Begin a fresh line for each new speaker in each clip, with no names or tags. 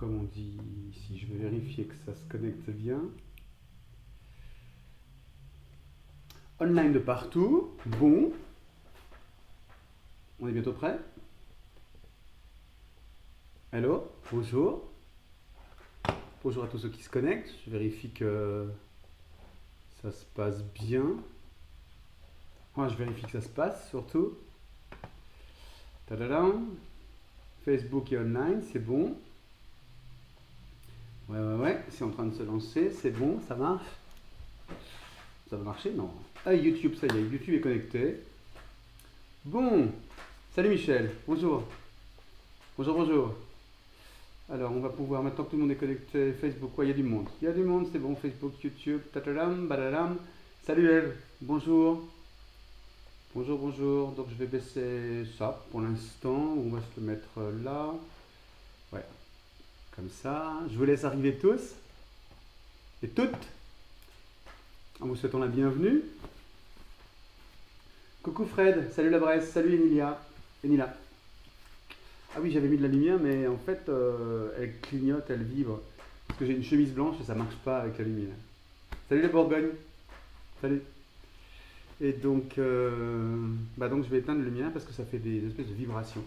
comme on dit ici, je vais vérifier que ça se connecte bien. Online de partout. Bon. On est bientôt prêt. Hello, bonjour. Bonjour à tous ceux qui se connectent. Je vérifie que ça se passe bien. Moi, je vérifie que ça se passe surtout. Tadadam. Facebook est online, c'est bon. Ouais, c'est en train de se lancer, c'est bon, ça marche. Ça va marcher? Non. Ah, YouTube, ça y est, YouTube est connecté. Bon, salut Michel, bonjour. Bonjour. Alors, on va pouvoir, maintenant que tout le monde est connecté, Facebook, ouais, il y a du monde. Il y a du monde, c'est bon, Facebook, YouTube, tatalam, badadam. Salut Eve, bonjour. Bonjour. Donc, je vais baisser ça pour l'instant. On va se le mettre là. Ouais, comme ça. Je vous laisse arriver tous et toutes. En vous souhaitant la bienvenue. Coucou Fred, salut la Bresse, salut Enila. Ah oui, j'avais mis de la lumière, mais en fait, elle clignote, elle vibre. Parce que j'ai une chemise blanche et ça marche pas avec la lumière. Salut la Bourgogne. Salut. Et donc, donc je vais éteindre la lumière parce que ça fait des espèces de vibrations.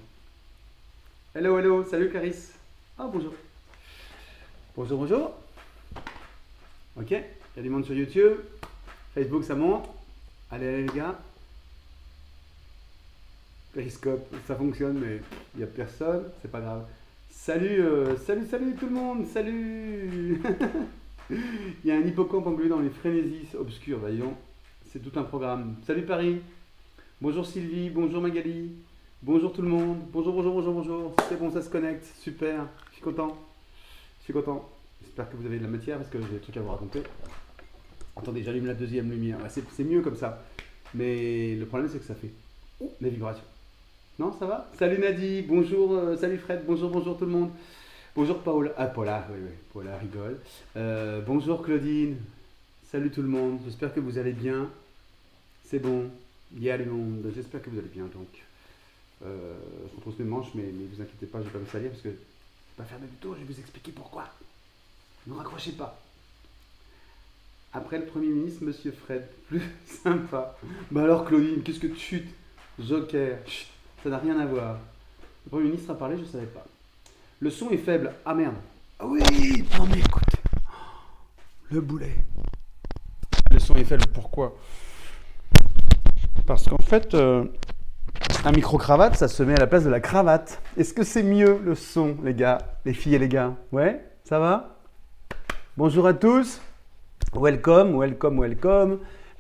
Hello, salut Caris. Ah, bonjour. Bonjour. Ok, il y a du monde sur YouTube. Facebook, ça monte. Allez les gars. Périscope, ça fonctionne, mais il n'y a personne, c'est pas grave. Salut tout le monde, salut. Il y a un hippocampe englué dans les frénésies obscures, voyons. C'est tout un programme. Salut Paris. Bonjour Sylvie, bonjour Magali. Bonjour tout le monde. Bonjour. C'est bon, ça se connecte, super. Je suis content. J'espère que vous avez de la matière parce que j'ai des trucs à vous raconter. Attendez, j'allume la deuxième lumière. Ouais, c'est mieux comme ça. Mais le problème, c'est que ça fait des vibrations. Non, ça va? Salut Nadi, bonjour, salut Fred, bonjour tout le monde. Bonjour Paola. Ah, Paula, oui, Paula rigole. Bonjour Claudine. Salut tout le monde, j'espère que vous allez bien. C'est bon, il y a du monde, j'espère que vous allez bien. Donc, je retrousse mes manches, mais vous inquiétez pas, je vais pas me salir parce que je vais pas faire de tour, je vais vous expliquer pourquoi. Ne raccrochez pas. Après le Premier ministre, Monsieur Fred, plus sympa. Bah alors Claudine, qu'est-ce que tu chutes? Joker, chut, ça n'a rien à voir. Le Premier ministre a parlé, je ne savais pas. Le son est faible. Ah merde. Ah oui, non mais écoute. Le boulet. Le son est faible, pourquoi? Parce qu'en fait, un micro-cravate, ça se met à la place de la cravate. Est-ce que c'est mieux le son, les gars, les filles et les gars? Ouais, ça va? Bonjour à tous. Welcome.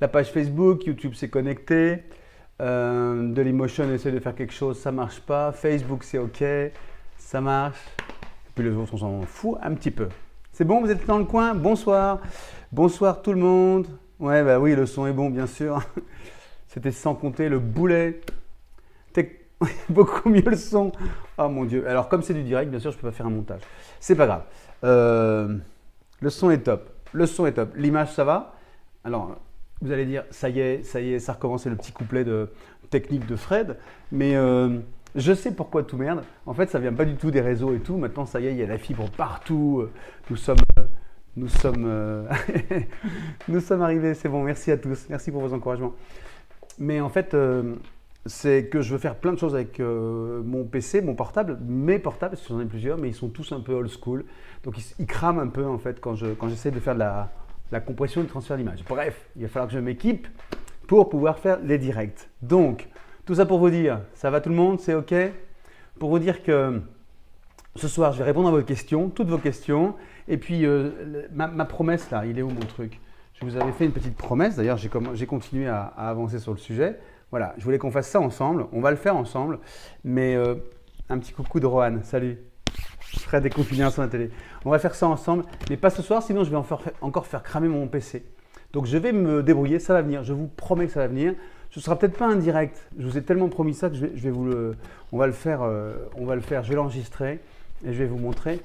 La page Facebook, YouTube s'est connecté. Dailymotion essaie de faire quelque chose, ça marche pas. Facebook c'est ok, ça marche. Et puis les autres on s'en fout un petit peu. C'est bon, vous êtes dans le coin? Bonsoir tout le monde. Ouais, bah oui, le son est bon bien sûr. C'était sans compter le boulet. Beaucoup mieux le son. Oh mon dieu. Alors comme c'est du direct, bien sûr, je peux pas faire un montage. C'est pas grave. Le son est top. L'image, ça va? Alors, vous allez dire, ça y est, ça recommence, c'est le petit couplet de technique de Fred. Mais je sais pourquoi tout merde. En fait, ça vient pas du tout des réseaux et tout. Maintenant, ça y est, il y a la fibre partout. Nous sommes arrivés. C'est bon, merci à tous. Merci pour vos encouragements. Mais en fait, c'est que je veux faire plein de choses avec mon PC, mon portable, mes portables, parce que j'en ai plusieurs, mais ils sont tous un peu old school. Donc, ils crament un peu en fait quand j'essaie de faire de la compression et le transfert d'image. Bref, il va falloir que je m'équipe pour pouvoir faire les directs. Donc, tout ça pour vous dire, ça va tout le monde? C'est OK? Pour vous dire que ce soir, je vais répondre à vos questions, toutes vos questions. Et puis, ma promesse là, il est où mon truc? Je vous avais fait une petite promesse, d'ailleurs j'ai continué à avancer sur le sujet. Voilà, je voulais qu'on fasse ça ensemble, on va le faire ensemble. Mais un petit coucou de Rohan, salut. Je ferai des confinés sur la télé. On va faire ça ensemble, mais pas ce soir, sinon je vais encore faire cramer mon PC. Donc je vais me débrouiller, ça va venir, je vous promets que ça va venir. Ce sera peut-être pas un direct, je vous ai tellement promis ça que on va le faire, je vais l'enregistrer et je vais vous montrer.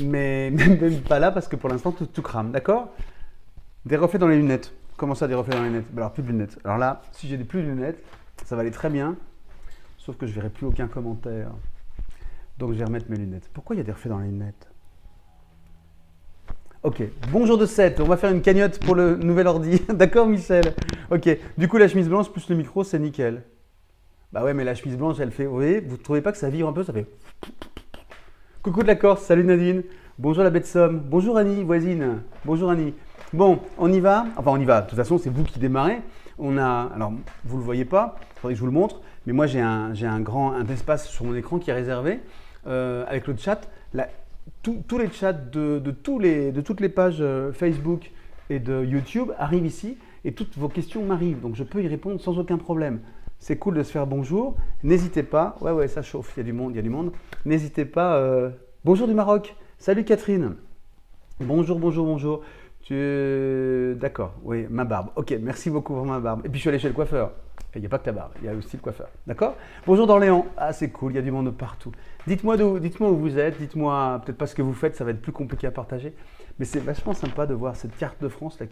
Mais même pas là parce que pour l'instant tout crame, d'accord? Des reflets dans les lunettes. Comment ça, des reflets dans les lunettes? Alors plus de lunettes. Alors là, si j'ai plus de lunettes, ça va aller très bien, sauf que je verrai plus aucun commentaire. Donc je vais remettre mes lunettes. Pourquoi il y a des reflets dans les lunettes? Ok, bonjour de 7, on va faire une cagnotte pour le nouvel ordi. D'accord Michel? Ok, du coup la chemise blanche plus le micro c'est nickel. Bah ouais mais la chemise blanche elle fait, vous voyez, vous trouvez pas que ça vibre un peu? Ça fait... Coucou de la Corse, salut Nadine. Bonjour la bête Somme, bonjour Annie, voisine. Bonjour Annie. Bon, on y va? Enfin on y va, de toute façon c'est vous qui démarrez. On a, alors vous le voyez pas, il faudrait que je vous le montre, mais moi j'ai un espace sur mon écran qui est réservé avec le chat. Tous les chats de toutes les pages Facebook et de YouTube arrivent ici et toutes vos questions m'arrivent, donc je peux y répondre sans aucun problème. C'est cool de se faire bonjour, n'hésitez pas, ouais ça chauffe, il y a du monde, n'hésitez pas, bonjour du Maroc, salut Catherine, bonjour, d'accord, oui, ma barbe, ok, merci beaucoup pour ma barbe, et puis je suis allé chez le coiffeur. Il n'y a pas que la barbe, il y a aussi le coiffeur. D'accord? Bonjour d'Orléans. Ah, c'est cool, il y a du monde partout. Dites-moi où vous êtes, dites-moi peut-être pas ce que vous faites, ça va être plus compliqué à partager. Mais c'est vachement sympa de voir cette carte de France là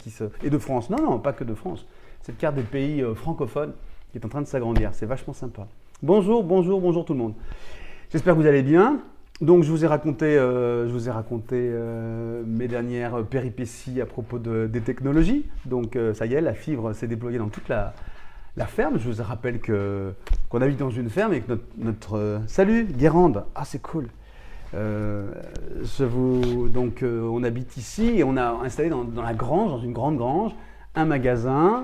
et de France. Non, pas que de France. Cette carte des pays francophones qui est en train de s'agrandir. C'est vachement sympa. Bonjour tout le monde. J'espère que vous allez bien. Donc je vous ai raconté, mes dernières péripéties à propos des technologies. Donc ça y est, la fibre s'est déployée dans toute la ferme. Je vous rappelle qu'on habite dans une ferme et que notre salut Guérande, ah c'est cool. On habite ici et on a installé dans la grange, dans une grande grange, un magasin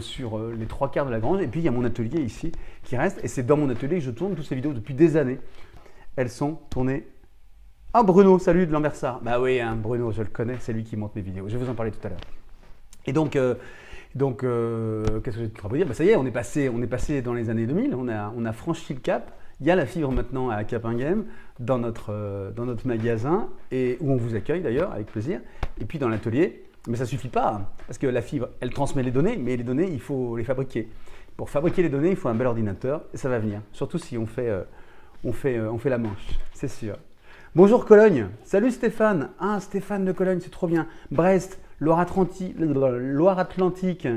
sur les 3/4 de la grange et puis il y a mon atelier ici qui reste et c'est dans mon atelier que je tourne toutes ces vidéos depuis des années. Elles sont tournées. Ah Bruno, salut de Lambersart. Bah oui, hein, Bruno, je le connais, c'est lui qui monte mes vidéos. Je vais vous en parler tout à l'heure. Et donc, qu'est-ce que j'ai à vous dire? Bah, ça y est, on est passé dans les années 2000, on a franchi le cap. Il y a la fibre maintenant à Capinghem dans notre magasin, et où on vous accueille d'ailleurs, avec plaisir. Et puis dans l'atelier, mais ça ne suffit pas, parce que la fibre, elle transmet les données, mais les données, il faut les fabriquer. Pour fabriquer les données, il faut un bel ordinateur, et ça va venir. Surtout si on fait la manche, c'est sûr. Bonjour Cologne, salut Stéphane. Ah, Stéphane de Cologne, c'est trop bien. Brest, Loire-Atlantique,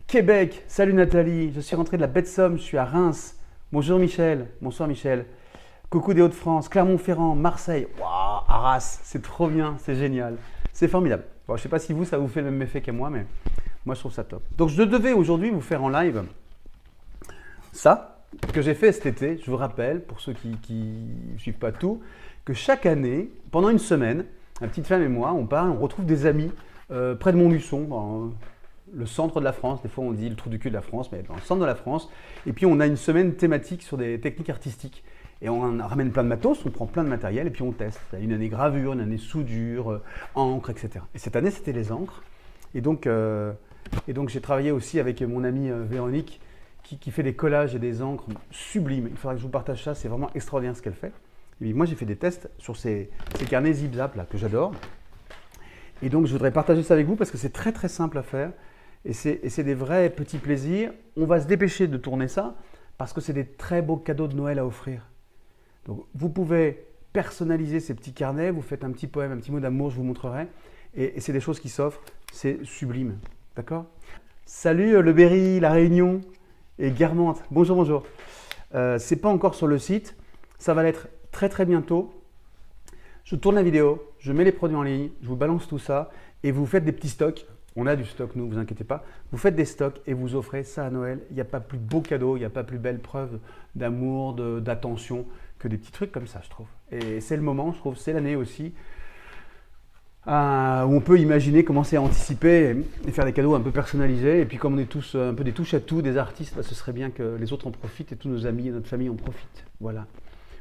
Québec, salut Nathalie, je suis rentré de la Baie de Somme, je suis à Reims. Bonjour Michel, bonsoir Michel. Coucou des Hauts-de-France, Clermont-Ferrand, Marseille, waouh, Arras, c'est trop bien, c'est génial, c'est formidable. Bon, je ne sais pas si ça vous fait le même effet que moi, mais moi je trouve ça top. Donc je devais aujourd'hui vous faire en live ça, que j'ai fait cet été, je vous rappelle, pour ceux qui ne suivent pas tout, que chaque année, pendant une semaine, ma petite femme et moi, on retrouve des amis près de Montluçon, dans le centre de la France. Des fois, on dit le trou du cul de la France, mais dans le centre de la France. Et puis, on a une semaine thématique sur des techniques artistiques. Et on ramène plein de matos, on prend plein de matériel et puis on teste. Il y a une année gravure, une année soudure, encre, etc. Et cette année, c'était les encres. Et donc j'ai travaillé aussi avec mon amie Véronique qui fait des collages et des encres sublimes. Il faudra que je vous partage ça, c'est vraiment extraordinaire ce qu'elle fait. Et moi, j'ai fait des tests sur ces carnets zip-zap là, que j'adore. Et donc, je voudrais partager ça avec vous parce que c'est très très simple à faire. Et c'est des vrais petits plaisirs. On va se dépêcher de tourner ça parce que c'est des très beaux cadeaux de Noël à offrir. Donc, vous pouvez personnaliser ces petits carnets. Vous faites un petit poème, un petit mot d'amour, je vous montrerai. Et c'est des choses qui s'offrent. C'est sublime. D'accord? Salut Le Berry, La Réunion et Guermantes. Bonjour, bonjour. C'est pas encore sur le site. Ça va l'être très très bientôt. Je tourne la vidéo, je mets les produits en ligne, je vous balance tout ça et vous faites des petits stocks. On a du stock, nous, vous inquiétez pas. Vous faites des stocks et vous offrez ça à Noël. Il n'y a pas plus beau cadeau, il n'y a pas plus belle preuve d'amour, d'attention que des petits trucs comme ça, je trouve. Et c'est le moment, je trouve, c'est l'année aussi où on peut imaginer, commencer à anticiper et faire des cadeaux un peu personnalisés. Et puis comme on est tous un peu des touche-à-tout, des artistes, bah, ce serait bien que les autres en profitent et tous nos amis et notre famille en profitent. Voilà.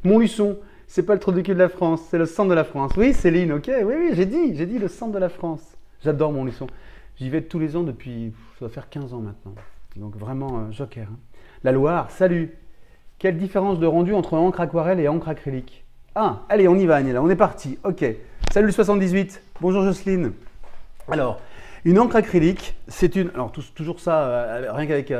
Montluçon, c'est pas le trou du cul de la France, c'est le centre de la France. Oui, Céline, ok, oui, j'ai dit le centre de la France. J'adore Montluçon. J'y vais tous les ans depuis, ça doit faire 15 ans maintenant. Donc vraiment, joker. Hein. La Loire, salut. Quelle différence de rendu entre encre aquarelle et encre acrylique? Ah, allez, on y va, Agnella, on est parti. Ok. Salut le 78. Bonjour Jocelyne. Alors, une encre acrylique, c'est une... Alors, toujours ça, rien qu'avec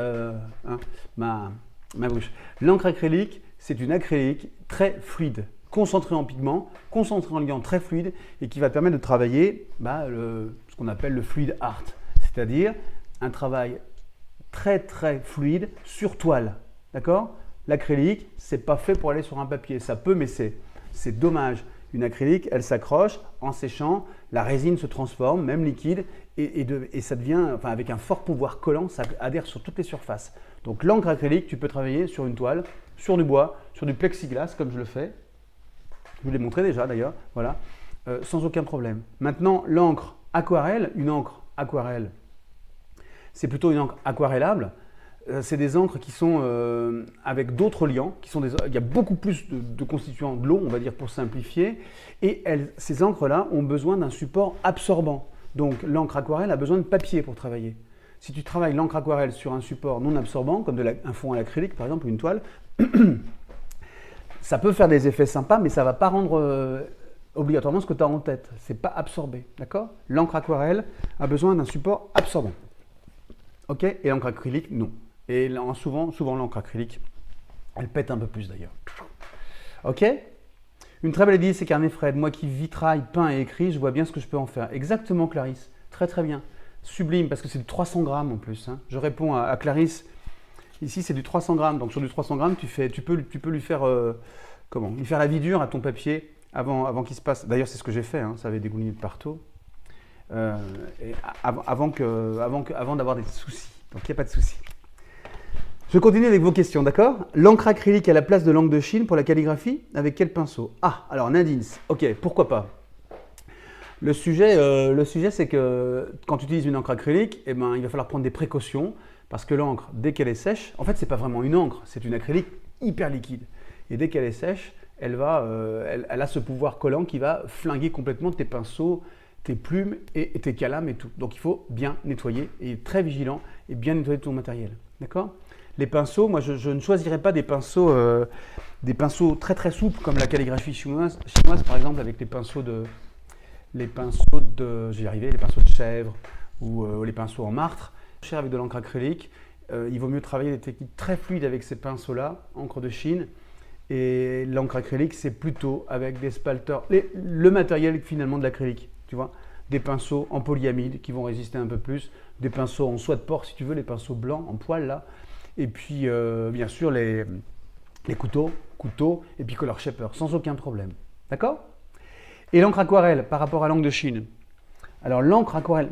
ma bouche. L'encre acrylique, c'est une acrylique très fluide, concentrée en pigments, concentrée en liant très fluide et qui va permettre de travailler ce qu'on appelle le fluid art, c'est-à-dire un travail très très fluide sur toile. D'accord? L'acrylique, c'est pas fait pour aller sur un papier. Ça peut, mais c'est c'est dommage. Une acrylique, elle s'accroche, en séchant, la résine se transforme, même liquide, et ça devient, enfin avec un fort pouvoir collant, ça adhère sur toutes les surfaces. Donc l'encre acrylique, tu peux travailler sur une toile, sur du bois, sur du plexiglas, comme je le fais. Je vous l'ai montré déjà d'ailleurs, voilà, sans aucun problème. Maintenant, l'encre aquarelle, une encre aquarelle, c'est plutôt une encre aquarellable. C'est des encres qui sont avec d'autres liants, il y a beaucoup plus de constituants de l'eau, on va dire pour simplifier, et ces encres-là ont besoin d'un support absorbant. Donc l'encre aquarelle a besoin de papier pour travailler. Si tu travailles l'encre aquarelle sur un support non absorbant, comme un fond à l'acrylique par exemple, ou une toile, ça peut faire des effets sympas, mais ça ne va pas rendre obligatoirement ce que tu as en tête. Ce n'est pas absorbé, d'accord? L'encre aquarelle a besoin d'un support absorbant. Ok? Et l'encre acrylique, non. Et souvent l'encre acrylique, elle pète un peu plus d'ailleurs. Ok? Une très belle idée, c'est Carnet Fred. Moi qui vitraille, peins et écris, je vois bien ce que je peux en faire. Exactement, Clarisse. Très très bien. Sublime, parce que c'est du 300 grammes en plus. Hein. Je réponds à Clarisse. Ici, c'est du 300 grammes. Donc sur du 300 grammes, tu peux lui faire lui faire la vie dure à ton papier avant qu'il se passe. D'ailleurs, c'est ce que j'ai fait. Hein. Ça avait dégouliné de partout. Avant d'avoir des soucis. Donc il n'y a pas de souci. Je continue avec vos questions, d'accord? L'encre acrylique à la place de l'encre de Chine pour la calligraphie, avec quel pinceau? Ah, alors Nadine, ok, pourquoi pas? Le sujet c'est que quand tu utilises une encre acrylique, eh ben, il va falloir prendre des précautions parce que l'encre, dès qu'elle est sèche, en fait, c'est pas vraiment une encre, c'est une acrylique hyper liquide. Et dès qu'elle est sèche, elle a ce pouvoir collant qui va flinguer complètement tes pinceaux, tes plumes et tes calames et tout. Donc il faut bien nettoyer et être très vigilant et bien nettoyer ton matériel, d'accord? Les pinceaux, moi je ne choisirais pas des pinceaux très très souples comme la calligraphie chinoise par exemple avec les pinceaux de chèvre ou les pinceaux en martre. Avec de l'encre acrylique, il vaut mieux travailler des techniques très fluides avec ces pinceaux-là, encre de Chine. Et l'encre acrylique, c'est plutôt avec des spalters, le matériel finalement de l'acrylique, tu vois. Des pinceaux en polyamide qui vont résister un peu plus, des pinceaux en soie de porc si tu veux, les pinceaux blancs en poil là. Et puis, bien sûr, les couteaux, et puis Color Shaper, sans aucun problème. D'accord? Et l'encre aquarelle par rapport à l'encre de Chine. Alors, l'encre aquarelle,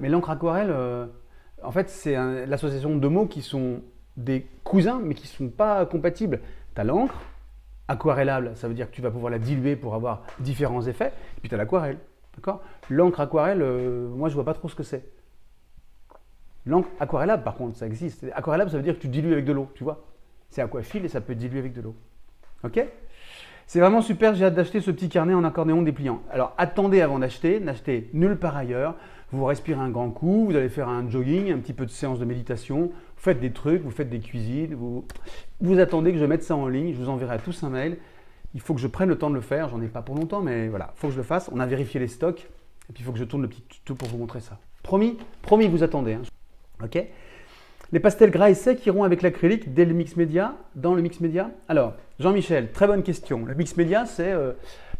en fait, c'est l'association de mots qui sont des cousins, mais qui ne sont pas compatibles. Tu as l'encre aquarellable, ça veut dire que tu vas pouvoir la diluer pour avoir différents effets. Et puis, tu as l'aquarelle. D'accord? L'encre aquarelle, moi, je ne vois pas trop ce que c'est. L'encre aquarellable, par contre, ça existe. Aquarellable, ça veut dire que tu dilues avec de l'eau, tu vois. C'est aquafile et ça peut être dilué avec de l'eau. Ok? C'est vraiment super, j'ai hâte d'acheter ce petit carnet en accordéon dépliant. Alors, attendez avant d'acheter, n'achetez nulle part ailleurs. Vous respirez un grand coup, vous allez faire un jogging, un petit peu de séance de méditation, vous faites des trucs, vous faites des cuisines, vous attendez que je mette ça en ligne, je vous enverrai à tous un mail. Il faut que je prenne le temps de le faire, j'en ai pas pour longtemps, mais voilà, il faut que je le fasse. On a vérifié les stocks, et puis il faut que je tourne le petit tuto pour vous montrer ça. Promis, vous attendez. Hein. Ok. Les pastels gras et secs iront avec l'acrylique dès le mix média, dans le mix média. Alors, Jean-Michel, très bonne question. Le mix média, c'est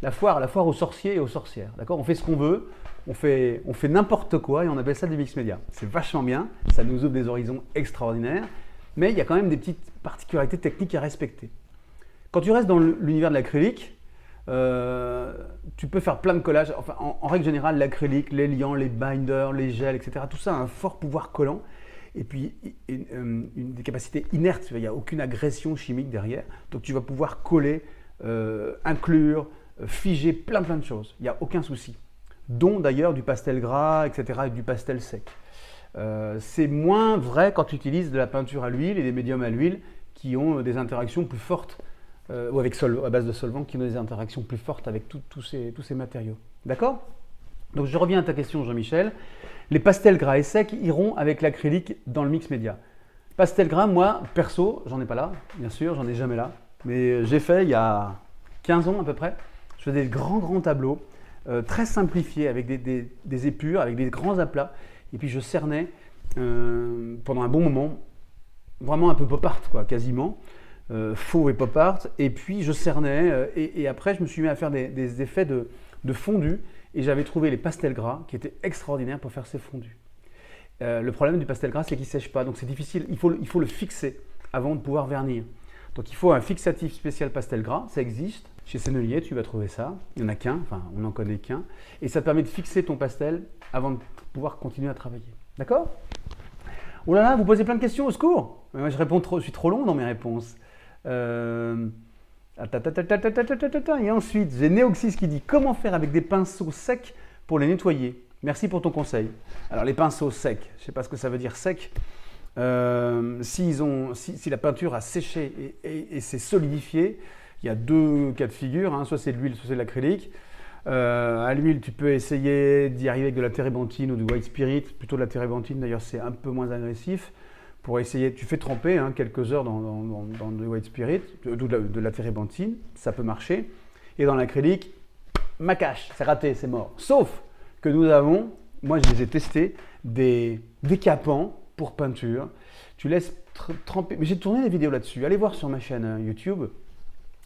la foire aux sorciers et aux sorcières. D'accord? On fait ce qu'on veut, on fait n'importe quoi et on appelle ça des mix média. C'est vachement bien, ça nous ouvre des horizons extraordinaires, mais il y a quand même des petites particularités techniques à respecter. Quand tu restes dans l'univers de l'acrylique, tu peux faire plein de collages. Enfin, en règle générale, l'acrylique, les liants, les binders, les gels, etc., tout ça a un fort pouvoir collant. Et puis, des capacités inertes, il n'y a aucune agression chimique derrière. Donc, tu vas pouvoir coller, inclure, figer plein de choses. Il n'y a aucun souci. Dont d'ailleurs du pastel gras, etc., et du pastel sec. C'est moins vrai quand tu utilises de la peinture à l'huile et des médiums à l'huile qui ont des interactions plus fortes, ou à base de solvants, qui ont des interactions plus fortes avec tous ces matériaux. D'accord? Donc, je reviens à ta question, Jean-Michel. Les pastels gras et secs iront avec l'acrylique dans le mix média. Pastel gras, moi, perso, j'en ai pas là, bien sûr, j'en ai jamais là. Mais j'ai fait il y a 15 ans à peu près. Je faisais des grands tableaux, très simplifiés, avec des épures, avec des grands aplats. Et puis je cernais pendant un bon moment, vraiment un peu pop art, quoi, quasiment. Faux et pop art. Et puis je cernais. Et après, je me suis mis à faire des effets de fondu. Et j'avais trouvé les pastels gras qui étaient extraordinaires pour faire ces fondus. Le problème du pastel gras, c'est qu'il ne sèche pas. Donc c'est difficile, il faut le fixer avant de pouvoir vernir. Donc il faut un fixatif spécial pastel gras, ça existe. Chez Sennelier, tu vas trouver ça. Il n'y en a qu'un, enfin, on n'en connaît qu'un. Et ça te permet de fixer ton pastel avant de pouvoir continuer à travailler. D'accord? Oh là là, vous posez plein de questions, au secours! Moi, je suis trop long dans mes réponses. Et ensuite, j'ai Néoxys qui dit comment faire avec des pinceaux secs pour les nettoyer. Merci pour ton conseil. Alors, les pinceaux secs, je ne sais pas ce que ça veut dire sec. Si la peinture a séché et s'est solidifiée, il y a deux cas de figure, hein, soit c'est de l'huile, soit c'est de l'acrylique. À l'huile, tu peux essayer d'y arriver avec de la térébenthine ou du white spirit, plutôt de la térébenthine, d'ailleurs c'est un peu moins agressif. Pour essayer, tu fais tremper quelques heures dans le white spirit, de la térébenthine, ça peut marcher. Et dans l'acrylique, macache, c'est raté, c'est mort. Sauf que nous avons, moi je les ai testés, des décapants pour peinture. Tu laisses tremper, mais j'ai tourné des vidéos là-dessus, allez voir sur ma chaîne YouTube.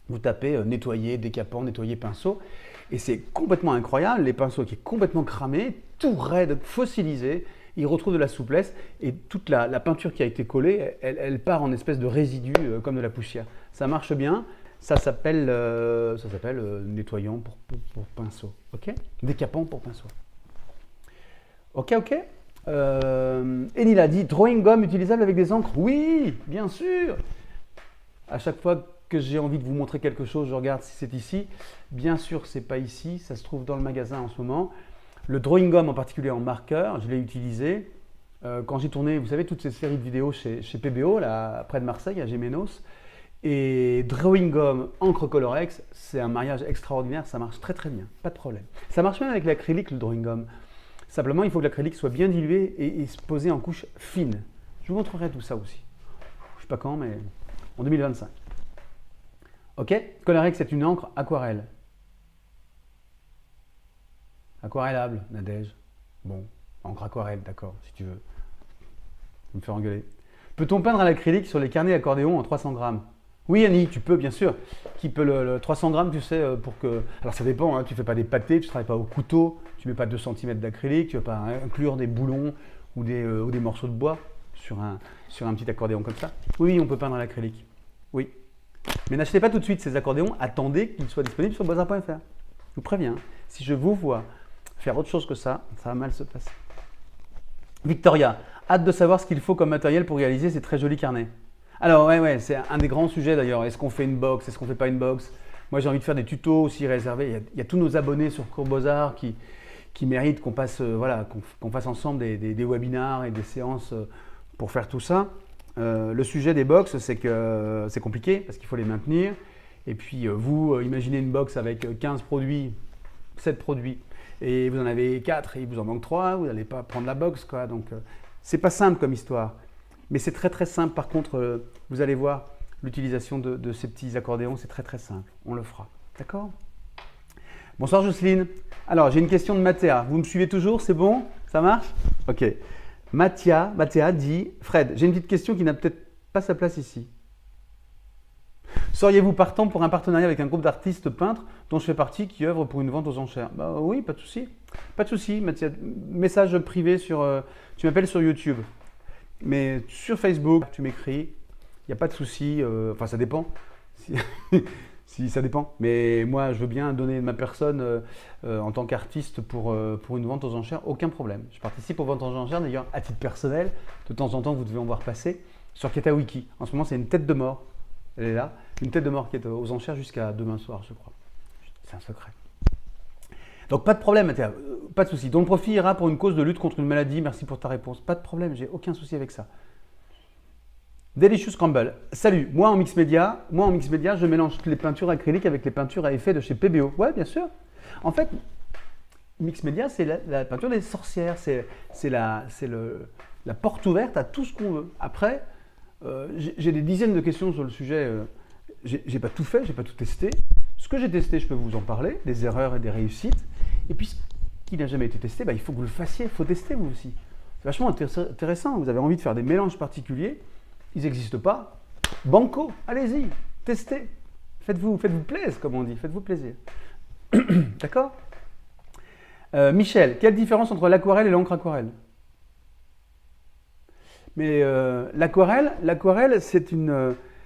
Vous tapez nettoyer, décapant, nettoyer pinceau. Et c'est complètement incroyable, les pinceaux qui sont complètement cramés, tout raide, fossilisé, ils retrouvent de la souplesse et toute la peinture qui a été collée, elle part en espèce de résidu comme de la poussière. Ça marche bien, ça s'appelle nettoyant pour pinceau, ok? Décapant pour pinceau. Ok. Enil a dit drawing gum utilisable avec des encres. Oui, bien sûr. À chaque fois que j'ai envie de vous montrer quelque chose, je regarde si c'est ici. Bien sûr, c'est pas ici, ça se trouve dans le magasin en ce moment. Le drawing gum en particulier en marqueur, je l'ai utilisé quand j'ai tourné, vous savez, toutes ces séries de vidéos chez PBO, là, près de Marseille, à Gémenos. Et drawing gum, encre Colorex, c'est un mariage extraordinaire, ça marche très très bien, pas de problème. Ça marche même avec l'acrylique, le drawing gum. Simplement, il faut que l'acrylique soit bien dilué et se poser en couche fine. Je vous montrerai tout ça aussi. Je ne sais pas quand, mais en 2025. Ok, Colorex, c'est une encre aquarelle. Aquarellable, Nadège. Bon, encre aquarelle, d'accord, si tu veux. Je me fais engueuler. Peut-on peindre à l'acrylique sur les carnets accordéon en 300 grammes? Oui, Annie, tu peux, bien sûr. Qui peut le 300 grammes, tu sais, pour que... Alors, ça dépend, hein, tu ne fais pas des pâtés, tu ne travailles pas au couteau, tu ne mets pas 2 cm d'acrylique, tu ne vas pas inclure des boulons ou des morceaux de bois sur un petit accordéon comme ça. Oui, on peut peindre à l'acrylique. Oui. Mais n'achetez pas tout de suite ces accordéons, attendez qu'ils soient disponibles sur bazar.fr. Je vous préviens, si je vous vois faire autre chose que ça va mal se passer. Victoria, hâte de savoir ce qu'il faut comme matériel pour réaliser ces très jolis carnets. Alors ouais, c'est un des grands sujets d'ailleurs. Est-ce qu'on fait une box? Est-ce qu'on fait pas une box? Moi j'ai envie de faire des tutos aussi réservés. Il y a tous nos abonnés sur Cours Beaux-Arts qui méritent qu'on passe, qu'on fasse ensemble des webinars et des séances pour faire tout ça. Le sujet des box, c'est que c'est compliqué parce qu'il faut les maintenir. Et puis vous, imaginez une box avec 15 produits, 7 produits, et vous en avez 4 et il vous en manque 3, vous n'allez pas prendre la box, quoi. Donc c'est pas simple comme histoire. Mais c'est très très simple. Par contre, vous allez voir l'utilisation de ces petits accordéons, c'est très très simple. On le fera. D'accord? Bonsoir Jocelyne. Alors, j'ai une question de Mathéa. Vous me suivez toujours? C'est bon? Ça marche? Ok. Mathéa dit, Fred, j'ai une petite question qui n'a peut-être pas sa place ici. Seriez-vous partant pour un partenariat avec un groupe d'artistes peintres dont je fais partie qui œuvre pour une vente aux enchères? Bah oui, pas de souci. Pas de souci, Mathéa. Message privé tu m'appelles sur YouTube. Mais sur Facebook, tu m'écris, il n'y a pas de souci, enfin ça dépend, si ça dépend. Mais moi, je veux bien donner ma personne en tant qu'artiste pour une vente aux enchères, aucun problème. Je participe aux ventes aux enchères, d'ailleurs, à titre personnel. De temps en temps, vous devez en voir passer sur Katawiki. En ce moment, c'est une tête de mort, elle est là, une tête de mort qui est aux enchères jusqu'à demain soir, je crois. C'est un secret. Donc pas de problème, Mathéa, pas de souci. Dont le profit ira pour une cause de lutte contre une maladie. Merci pour ta réponse. Pas de problème, j'ai aucun souci avec ça. Delicious Crumble. Salut, moi en mix média, je mélange les peintures acryliques avec les peintures à effet de chez PBO. Ouais, bien sûr. En fait, mix média, c'est la peinture des sorcières. C'est la porte ouverte à tout ce qu'on veut. Après, j'ai des dizaines de questions sur le sujet. J'ai pas tout fait, j'ai pas tout testé. Ce que j'ai testé, je peux vous en parler, des erreurs et des réussites. Et puis, ce qui n'a jamais été testé, il faut que vous le fassiez, il faut tester vous aussi. C'est vachement intéressant, vous avez envie de faire des mélanges particuliers, ils n'existent pas. Banco, allez-y, testez. Faites-vous plaisir, comme on dit, faites-vous plaisir. D'accord? Michel, quelle différence entre l'aquarelle et l'encre aquarelle? Mais l'aquarelle,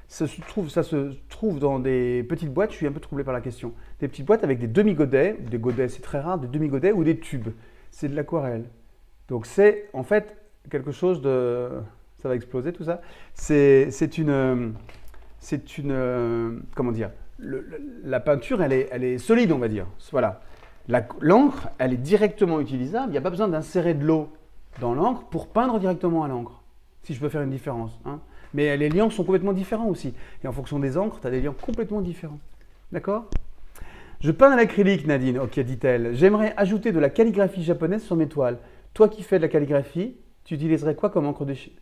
Ça se trouve dans des petites boîtes, je suis un peu troublé par la question. Des petites boîtes avec des demi-godets, des godets c'est très rare, des demi-godets ou des tubes. C'est de l'aquarelle. Donc c'est en fait quelque chose de... Ça va exploser tout ça. C'est une... Comment dire, la peinture, elle est solide, on va dire. Voilà. L'encre, elle est directement utilisable. Il n'y a pas besoin d'insérer de l'eau dans l'encre pour peindre directement à l'encre, si je peux faire une différence. Hein. Mais les liants sont complètement différents aussi. Et en fonction des encres, tu as des liants complètement différents. D'accord? Je peins à l'acrylique, Nadine. Ok, dit-elle. J'aimerais ajouter de la calligraphie japonaise sur mes toiles. Toi qui fais de la calligraphie, tu utiliserais quoi comme encre de Chine?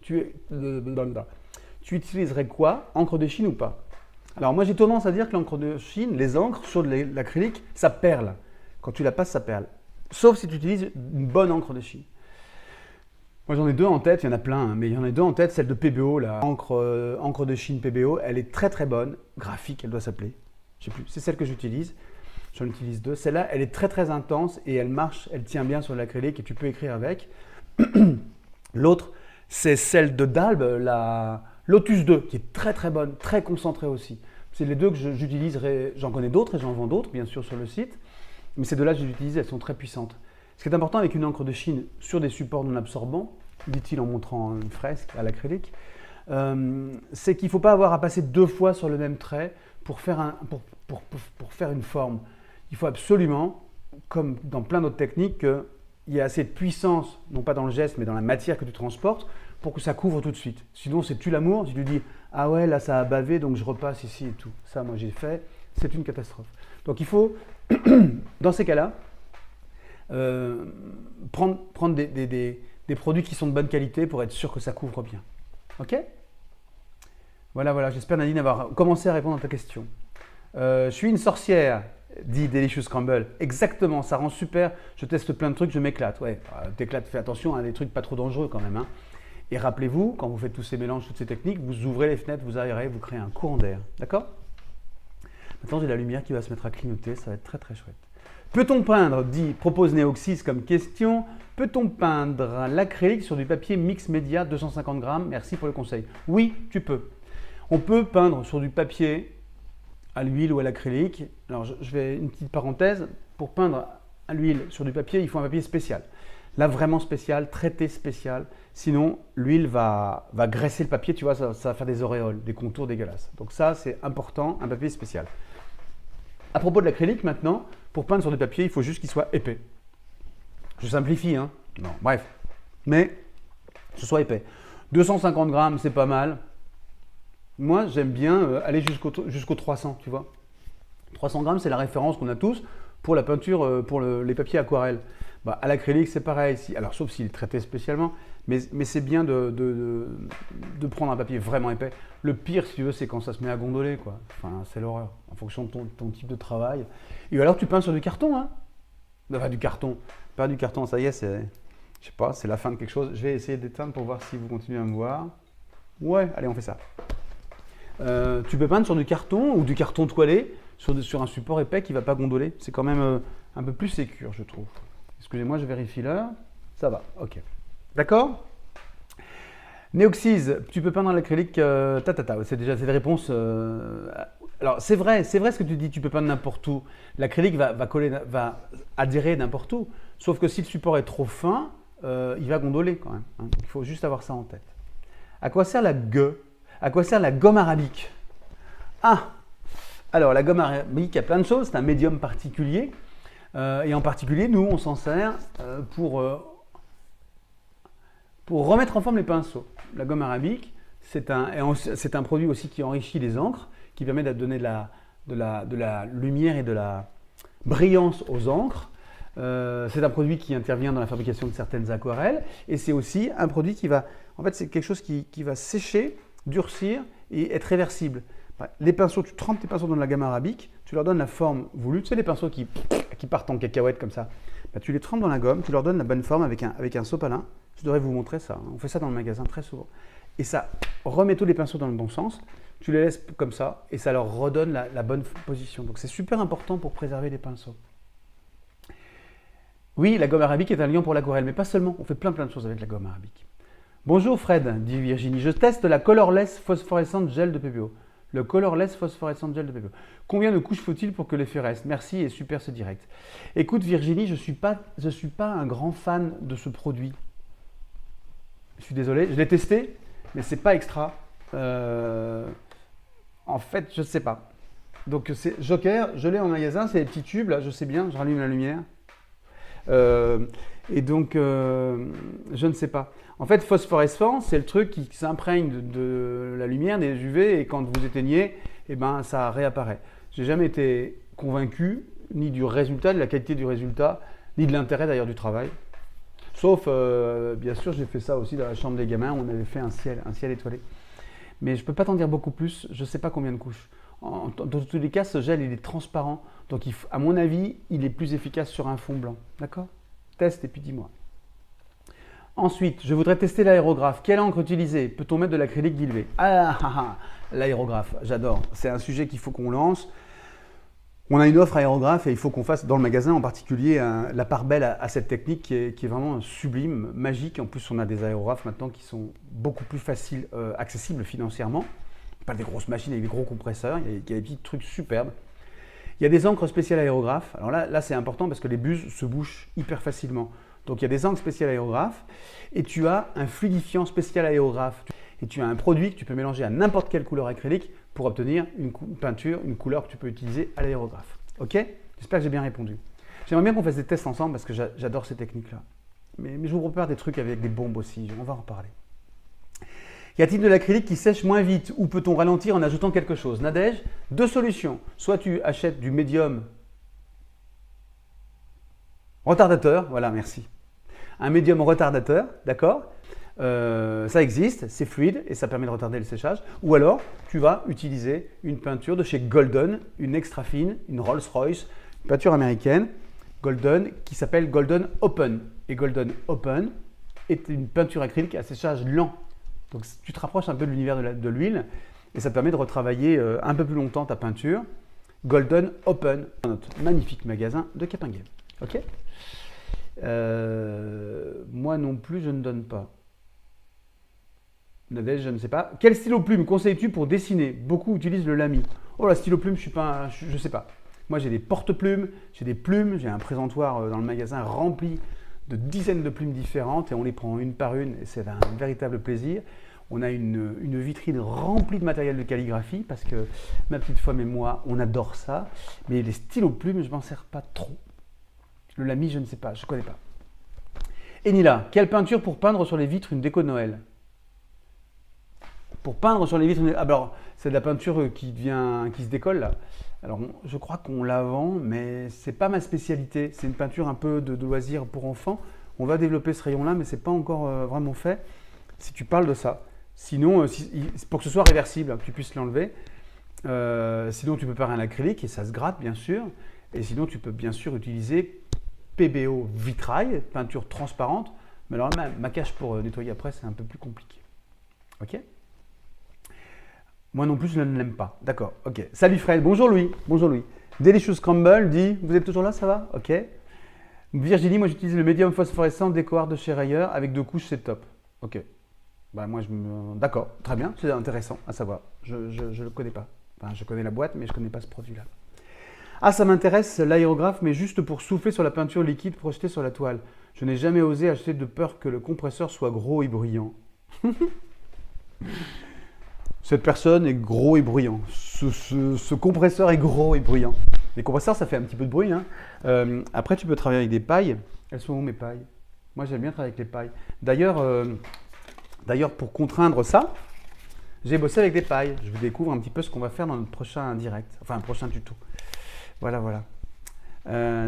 Tu utiliserais quoi? Encre de Chine ou pas? Alors moi j'ai tendance à dire que l'encre de Chine, les encres sur de l'acrylique, ça perle. Quand tu la passes, ça perle. Sauf si tu utilises une bonne encre de Chine. Moi j'en ai deux en tête, il y en a plein, hein, mais il y en a deux en tête, celle de PBO, la encre de Chine PBO, elle est très très bonne, graphique elle doit s'appeler, je sais plus, c'est celle que j'utilise, j'en utilise deux. Celle-là elle est très très intense et elle marche, elle tient bien sur l'acrylique et tu peux écrire avec. L'autre c'est celle de Dalbe, la Lotus 2, qui est très très bonne, très concentrée aussi. C'est les deux que j'utiliserai, j'en connais d'autres et j'en vends d'autres bien sûr sur le site, mais ces deux-là je les utilise, elles sont très puissantes. Ce qui est important avec une encre de Chine sur des supports non absorbants, dit-il en montrant une fresque à l'acrylique, c'est qu'il ne faut pas avoir à passer deux fois sur le même trait pour faire une forme. Il faut absolument, comme dans plein d'autres techniques, qu'il y ait assez de puissance, non pas dans le geste, mais dans la matière que tu transportes, pour que ça couvre tout de suite. Sinon, c'est tue l'amour. Si tu dis « Ah ouais, là, ça a bavé, donc je repasse ici et tout. » Ça, moi, j'ai fait. C'est une catastrophe. Donc, il faut, dans ces cas-là, prendre des produits qui sont de bonne qualité pour être sûr que ça couvre bien. Ok? Voilà, j'espère Nadine avoir commencé à répondre à ta question. Je suis une sorcière, dit Delicious Crumble. Exactement, ça rend super. Je teste plein de trucs, je m'éclate. Ouais, t'éclates, fais attention à des trucs pas trop dangereux quand même. Hein. Et rappelez-vous, quand vous faites tous ces mélanges, toutes ces techniques, vous ouvrez les fenêtres, vous aérez, vous créez un courant d'air. D'accord? Maintenant, j'ai la lumière qui va se mettre à clignoter, ça va être très très chouette. Peut-on peindre, propose Neoxys comme question, peut-on peindre l'acrylique sur du papier mix média 250 grammes? Merci pour le conseil. Oui, tu peux. On peut peindre sur du papier à l'huile ou à l'acrylique. Alors, je vais une petite parenthèse. Pour peindre à l'huile sur du papier, il faut un papier spécial. Là, vraiment spécial, traité spécial. Sinon, l'huile va graisser le papier, tu vois, ça va faire des auréoles, des contours dégueulasses. Donc ça, c'est important, un papier spécial. À propos de l'acrylique, maintenant, pour peindre sur du papier, il faut juste qu'il soit épais. Je simplifie, hein. Non, bref. Mais, que ce soit épais. 250 grammes, c'est pas mal. Moi, j'aime bien aller jusqu'au 300, tu vois. 300 grammes, c'est la référence qu'on a tous pour la peinture, pour les papiers aquarelles. Bah, à l'acrylique, c'est pareil. Alors, sauf s'il est traité spécialement, mais c'est bien de prendre un papier vraiment épais. Le pire, si tu veux, c'est quand ça se met à gondoler, quoi. Enfin, c'est l'horreur, en fonction de ton type de travail. Et alors, tu peins sur du carton, hein. Enfin, du carton. Pas du carton, ça y est, c'est... Je sais pas, c'est la fin de quelque chose. Je vais essayer d'éteindre pour voir si vous continuez à me voir. Ouais, allez, on fait ça. Tu peux peindre sur du carton ou du carton toilé sur un support épais qui ne va pas gondoler. C'est quand même un peu plus sécure, je trouve. Excusez-moi, je vérifie l'heure. Ça va, ok. D'accord? Néoxys, tu peux peindre à l'acrylique, c'est déjà cette réponse. Alors, c'est vrai ce que tu dis, tu peux peindre n'importe où. L'acrylique va adhérer n'importe où. Sauf que si le support est trop fin, il va gondoler quand même. Hein. Il faut juste avoir ça en tête. À quoi sert la gueux? À quoi sert la gomme arabique? Ah! Alors, la gomme arabique, il y a plein de choses. C'est un médium particulier. Et en particulier, nous, on s'en sert pour remettre en forme les pinceaux. La gomme arabique, c'est un produit aussi qui enrichit les encres, qui permet de donner de la lumière et de la brillance aux encres. C'est un produit qui intervient dans la fabrication de certaines aquarelles. Et c'est aussi un produit qui va... En fait, c'est quelque chose qui va sécher, durcir et être réversible. Les pinceaux, tu trempes tes pinceaux dans de la gamme arabique, tu leur donnes la forme voulue. Tu sais, les pinceaux qui partent en cacahuète comme ça. Bah, tu les trempes dans la gomme, tu leur donnes la bonne forme avec un sopalin. Je devrais vous montrer ça. On fait ça dans le magasin très souvent. Et ça remet tous les pinceaux dans le bon sens. Tu les laisses comme ça et ça leur redonne la bonne position. Donc c'est super important pour préserver les pinceaux. Oui, la gomme arabique est un liant pour l'aquarelle, mais pas seulement. On fait plein de choses avec la gomme arabique. Bonjour Fred, dit Virginie. Je teste la Colorless phosphorescente gel de PBO. Le colorless phosphorescent gel de PPO. Combien de couches faut-il pour que l'effet reste? Merci et super ce direct. Écoute Virginie, je ne suis pas un grand fan de ce produit. Je suis désolé, je l'ai testé, mais c'est pas extra. En fait, je ne sais pas. Donc c'est Joker, je l'ai en magasin, c'est des petits tubes, là, je sais bien, je rallume la lumière. Et donc, je ne sais pas. En fait, phosphorescent, c'est le truc qui s'imprègne de la lumière, des UV, et quand vous éteignez, eh ben, ça réapparaît. J'ai jamais été convaincu, ni du résultat, de la qualité du résultat, ni de l'intérêt d'ailleurs du travail. Sauf, bien sûr, j'ai fait ça aussi dans la chambre des gamins, on avait fait un ciel étoilé. Mais je ne peux pas t'en dire beaucoup plus, je ne sais pas combien de couches. Dans tous les cas, ce gel, il est transparent. Donc, à mon avis, il est plus efficace sur un fond blanc. D'accord? Teste et puis dis-moi. Ensuite, je voudrais tester l'aérographe. Quelle encre utiliser? Peut-on mettre de l'acrylique dilué? L'aérographe, j'adore. C'est un sujet qu'il faut qu'on lance. On a une offre aérographe et il faut qu'on fasse dans le magasin en particulier la part belle à cette technique qui est vraiment sublime, magique. En plus, on a des aérographes maintenant qui sont beaucoup plus faciles, accessibles financièrement. Pas des grosses machines avec des gros compresseurs, il y a des petits trucs superbes. Il y a des encres spéciales aérographes. Alors là c'est important parce que les buses se bouchent hyper facilement. Donc il y a des encres spéciales aérographes et tu as un fluidifiant spécial aérographe. Et tu as un produit que tu peux mélanger à n'importe quelle couleur acrylique pour obtenir une peinture, une couleur que tu peux utiliser à l'aérographe. Ok? J'espère que j'ai bien répondu. J'aimerais bien qu'on fasse des tests ensemble parce que j'adore ces techniques-là. Mais je vous prépare des trucs avec des bombes aussi, on va en reparler. Y a-t-il de l'acrylique qui sèche moins vite ou peut-on ralentir en ajoutant quelque chose? Nadège, deux solutions. Soit tu achètes du médium retardateur, voilà, merci. Un médium retardateur, d'accord? Ça existe, c'est fluide et ça permet de retarder le séchage. Ou alors, tu vas utiliser une peinture de chez Golden, une extra fine, une Rolls-Royce, une peinture américaine, Golden, qui s'appelle Golden Open. Et Golden Open est une peinture acrylique à séchage lent. Donc tu te rapproches un peu de l'univers de l'huile et ça te permet de retravailler un peu plus longtemps ta peinture. Golden Open, notre magnifique magasin de Capinghem. Ok? Moi non plus, je ne donne pas. Nadège, je ne sais pas. Quel stylo plume conseilles-tu pour dessiner? Beaucoup utilisent le Lamy. Oh, la stylo plume, je sais pas. Moi, j'ai des porte-plumes, j'ai des plumes, j'ai un présentoir dans le magasin rempli de dizaines de plumes différentes et on les prend une par une et c'est un véritable plaisir. On a une vitrine remplie de matériel de calligraphie parce que ma petite femme et moi, on adore ça. Mais les stylos plumes, je ne m'en sers pas trop. Le Lamy, je ne sais pas, je ne connais pas. Enila, quelle peinture pour peindre sur les vitres une déco de Noël? Pour peindre sur les vitres, alors c'est de la peinture qui se décolle là. Alors je crois qu'on la vend, mais c'est pas ma spécialité. C'est une peinture un peu de loisir pour enfants. On va développer ce rayon-là, mais c'est pas encore vraiment fait. Si tu parles de ça, sinon pour que ce soit réversible, que tu puisses l'enlever. Sinon tu peux faire un acrylique et ça se gratte bien sûr. Et sinon tu peux bien sûr utiliser PBO vitrail, peinture transparente. Mais alors là, ma cache pour nettoyer après, c'est un peu plus compliqué. Ok? Moi non plus, je ne l'aime pas. D'accord, ok. Salut Fred, bonjour Louis. Bonjour Louis. Delicious Crumble dit, vous êtes toujours là, ça va? Ok. Virginie, moi j'utilise le médium phosphorescent Décoart de chez Rayer avec 2 couches, c'est top. Ok. Bah moi d'accord, très bien, c'est intéressant à savoir. Je ne le connais pas. Enfin, je connais la boîte, mais je ne connais pas ce produit-là. Ah, ça m'intéresse l'aérographe, mais juste pour souffler sur la peinture liquide projetée sur la toile. Je n'ai jamais osé acheter de peur que le compresseur soit gros et bruyant. Cette personne est gros et bruyant. Ce compresseur est gros et bruyant. Les compresseurs, ça fait un petit peu de bruit. Hein. Après, tu peux travailler avec des pailles. Elles sont où mes pailles? Moi, j'aime bien travailler avec les pailles. D'ailleurs, pour contraindre ça, j'ai bossé avec des pailles. Je vous découvre un petit peu ce qu'on va faire dans notre prochain direct. Enfin, un prochain tuto. Voilà, voilà.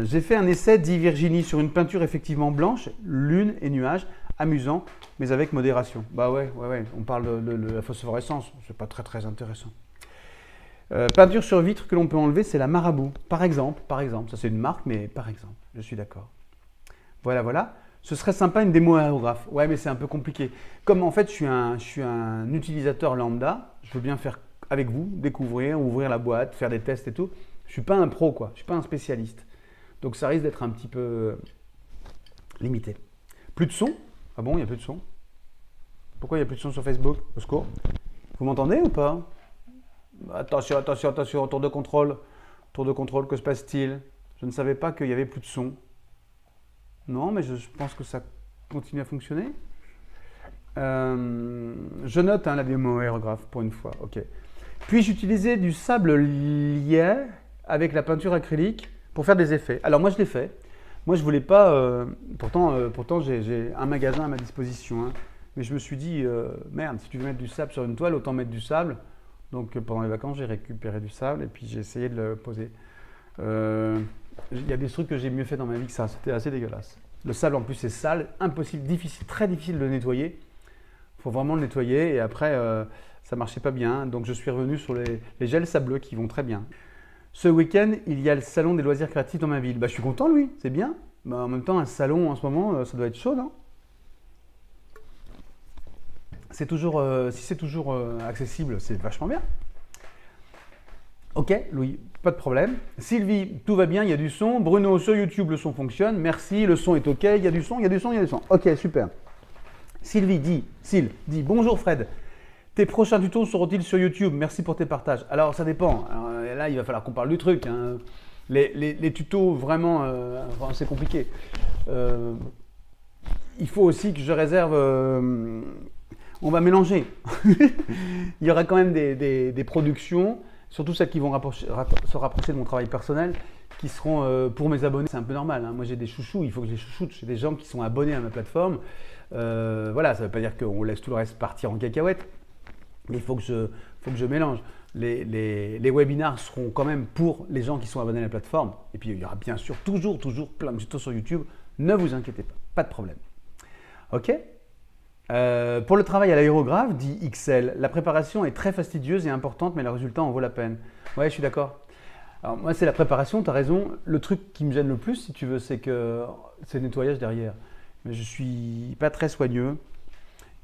J'ai fait un essai, dit Virginie, sur une peinture effectivement blanche, lune et nuages. Amusant, mais avec modération. Bah ouais, on parle de la phosphorescence, c'est pas très intéressant. Peinture sur vitre que l'on peut enlever, c'est la Marabout. Par exemple, ça c'est une marque, mais par exemple, je suis d'accord. Voilà. Ce serait sympa une démo aérographe. Ouais, mais c'est un peu compliqué. Comme en fait, je suis un utilisateur lambda, je veux bien faire avec vous, découvrir, ouvrir la boîte, faire des tests et tout. Je suis pas un pro, quoi. Je suis pas un spécialiste. Donc ça risque d'être un petit peu limité. Plus de son? Ah bon, il n'y a plus de son? Pourquoi il n'y a plus de son sur Facebook? Au secours. Vous m'entendez ou pas? Attention, attention, attention, tour de contrôle. Tour de contrôle, que se passe-t-il? Je ne savais pas qu'il y avait plus de son. Non, mais je pense que ça continue à fonctionner. Je note la démo aérographe pour une fois. Ok. Puis-je utiliser du sable lié avec la peinture acrylique pour faire des effets? Alors moi je l'ai fait. Moi je voulais pas. Pourtant j'ai un magasin à ma disposition. Hein. Mais je me suis dit merde, si tu veux mettre du sable sur une toile, autant mettre du sable. Donc pendant les vacances j'ai récupéré du sable et puis j'ai essayé de le poser. Il y a des trucs que j'ai mieux fait dans ma vie que ça. C'était assez dégueulasse. Le sable en plus c'est sale, impossible, difficile, très difficile de le nettoyer. Il faut vraiment le nettoyer et après ça marchait pas bien. Donc je suis revenu sur les gels sableux qui vont très bien. Ce week-end, il y a le salon des loisirs créatifs dans ma ville. Bah, je suis content, Louis, c'est bien. Bah, en même temps, un salon en ce moment, ça doit être chaud, non? C'est toujours, si c'est toujours accessible, c'est vachement bien. Ok, Louis, pas de problème. Sylvie, tout va bien, il y a du son. Bruno, sur YouTube, le son fonctionne. Merci, le son est ok, il y a du son, il y a du son, il y a du son. Ok, super. Sylvie dit, bonjour Fred. Tes prochains tutos seront-ils sur YouTube? Merci pour tes partages. Alors, ça dépend. Alors, là, il va falloir qu'on parle du truc. Hein. Les tutos, vraiment, c'est compliqué. Il faut aussi que je réserve... on va mélanger. Il y aura quand même des productions, surtout celles qui vont se rapprocher de mon travail personnel, qui seront pour mes abonnés. C'est un peu normal. Hein. Moi, j'ai des chouchous. Il faut que je les chouchoute. J'ai des gens qui sont abonnés à ma plateforme. Voilà, ça ne veut pas dire qu'on laisse tout le reste partir en cacahuète. Mais il faut que je mélange. Les webinars seront quand même pour les gens qui sont abonnés à la plateforme. Et puis, il y aura bien sûr toujours plein de tutos sur YouTube. Ne vous inquiétez pas, pas de problème. Ok. Pour le travail à l'aérographe, dit XL, la préparation est très fastidieuse et importante, mais le résultat en vaut la peine. Ouais, je suis d'accord. Alors moi, c'est la préparation, tu as raison. Le truc qui me gêne le plus, si tu veux, c'est le nettoyage derrière. Mais je suis pas très soigneux.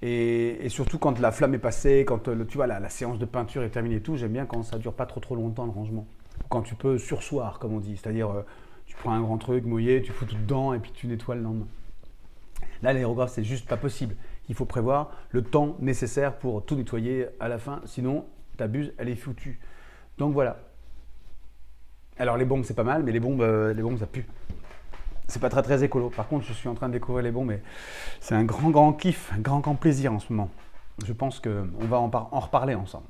Et surtout quand la flamme est passée, quand tu vois, la séance de peinture est terminée et tout, j'aime bien quand ça dure pas trop longtemps le rangement. Quand tu peux sursoir, comme on dit, c'est-à-dire tu prends un grand truc mouillé, tu fous tout dedans et puis tu nettoies le lendemain. Là, l'aérographe, c'est juste pas possible. Il faut prévoir le temps nécessaire pour tout nettoyer à la fin, sinon t'abuses, elle est foutue. Donc voilà. Alors les bombes, c'est pas mal, mais les bombes ça pue. C'est pas très écolo. Par contre, je suis en train de découvrir les bombes et c'est un grand kiff, un grand plaisir en ce moment. Je pense qu'on va en reparler ensemble.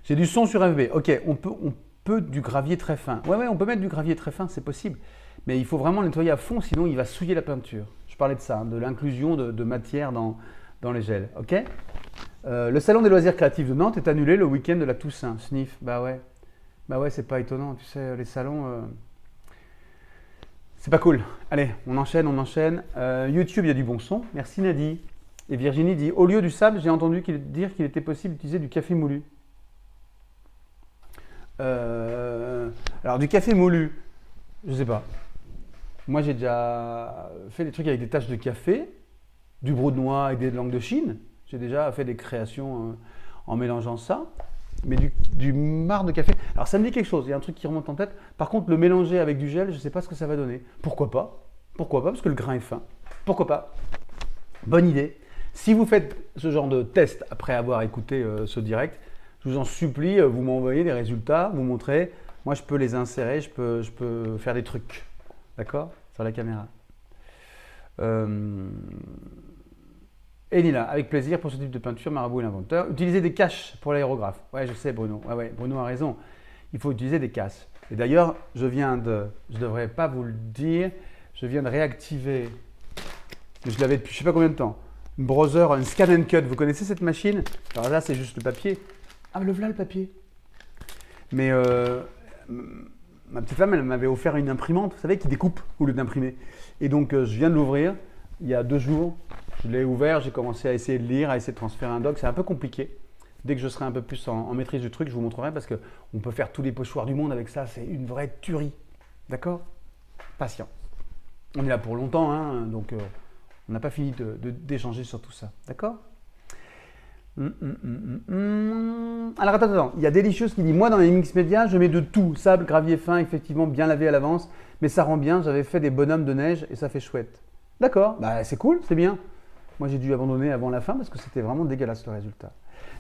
J'ai du son sur FB. Ok, on peut du gravier très fin. Ouais, on peut mettre du gravier très fin, c'est possible. Mais il faut vraiment le nettoyer à fond, sinon il va souiller la peinture. Je parlais de ça, de l'inclusion de matière dans les gels. Ok. Le salon des loisirs créatifs de Nantes est annulé le week-end de la Toussaint. Sniff, bah ouais, c'est pas étonnant. Tu sais, les salons, c'est pas cool. Allez, on enchaîne. YouTube, il y a du bon son. Merci Nadi. Et Virginie dit, au lieu du sable, j'ai entendu dire qu'il était possible d'utiliser du café moulu. Alors du café moulu, je sais pas. Moi, j'ai déjà fait des trucs avec des taches de café, du brou de noix et des langues de Chine. J'ai déjà fait des créations en mélangeant ça. Mais du marc de café. Alors, ça me dit quelque chose. Il y a un truc qui remonte en tête. Par contre, le mélanger avec du gel, je ne sais pas ce que ça va donner. Pourquoi pas? Parce que le grain est fin. Pourquoi pas? Bonne idée. Si vous faites ce genre de test après avoir écouté ce direct, je vous en supplie, vous m'envoyez des résultats, vous montrez. Moi, je peux les insérer, je peux faire des trucs. D'accord? Sur la caméra. Elina, avec plaisir pour ce type de peinture, Marabout est l'inventeur. Utiliser des caches pour l'aérographe. Ouais, je sais, Bruno. Ouais, Bruno a raison. Il faut utiliser des caches. Et d'ailleurs, je ne devrais pas vous le dire, je viens de réactiver, je l'avais depuis je ne sais pas combien de temps, une browser, une scan and cut. Vous connaissez cette machine? Alors là, c'est juste le papier. Ah, le voilà le papier. Mais ma petite femme, elle m'avait offert une imprimante, vous savez, qui découpe au lieu d'imprimer. Et donc, je viens de l'ouvrir il y a 2 jours. Je l'ai ouvert, j'ai commencé à essayer de lire, à essayer de transférer un doc. C'est un peu compliqué. Dès que je serai un peu plus en maîtrise du truc, je vous montrerai parce qu'on peut faire tous les pochoirs du monde avec ça. C'est une vraie tuerie. D'accord? Patient. On est là pour longtemps, hein, donc on n'a pas fini d'échanger sur tout ça. D'accord? Alors attends, il y a Délicieuse qui dit, moi dans les mix médias, je mets de tout, sable, gravier fin, effectivement bien lavé à l'avance, mais ça rend bien, j'avais fait des bonhommes de neige et ça fait chouette. D'accord, bah c'est cool, c'est bien. Moi j'ai dû abandonner avant la fin parce que c'était vraiment dégueulasse le résultat.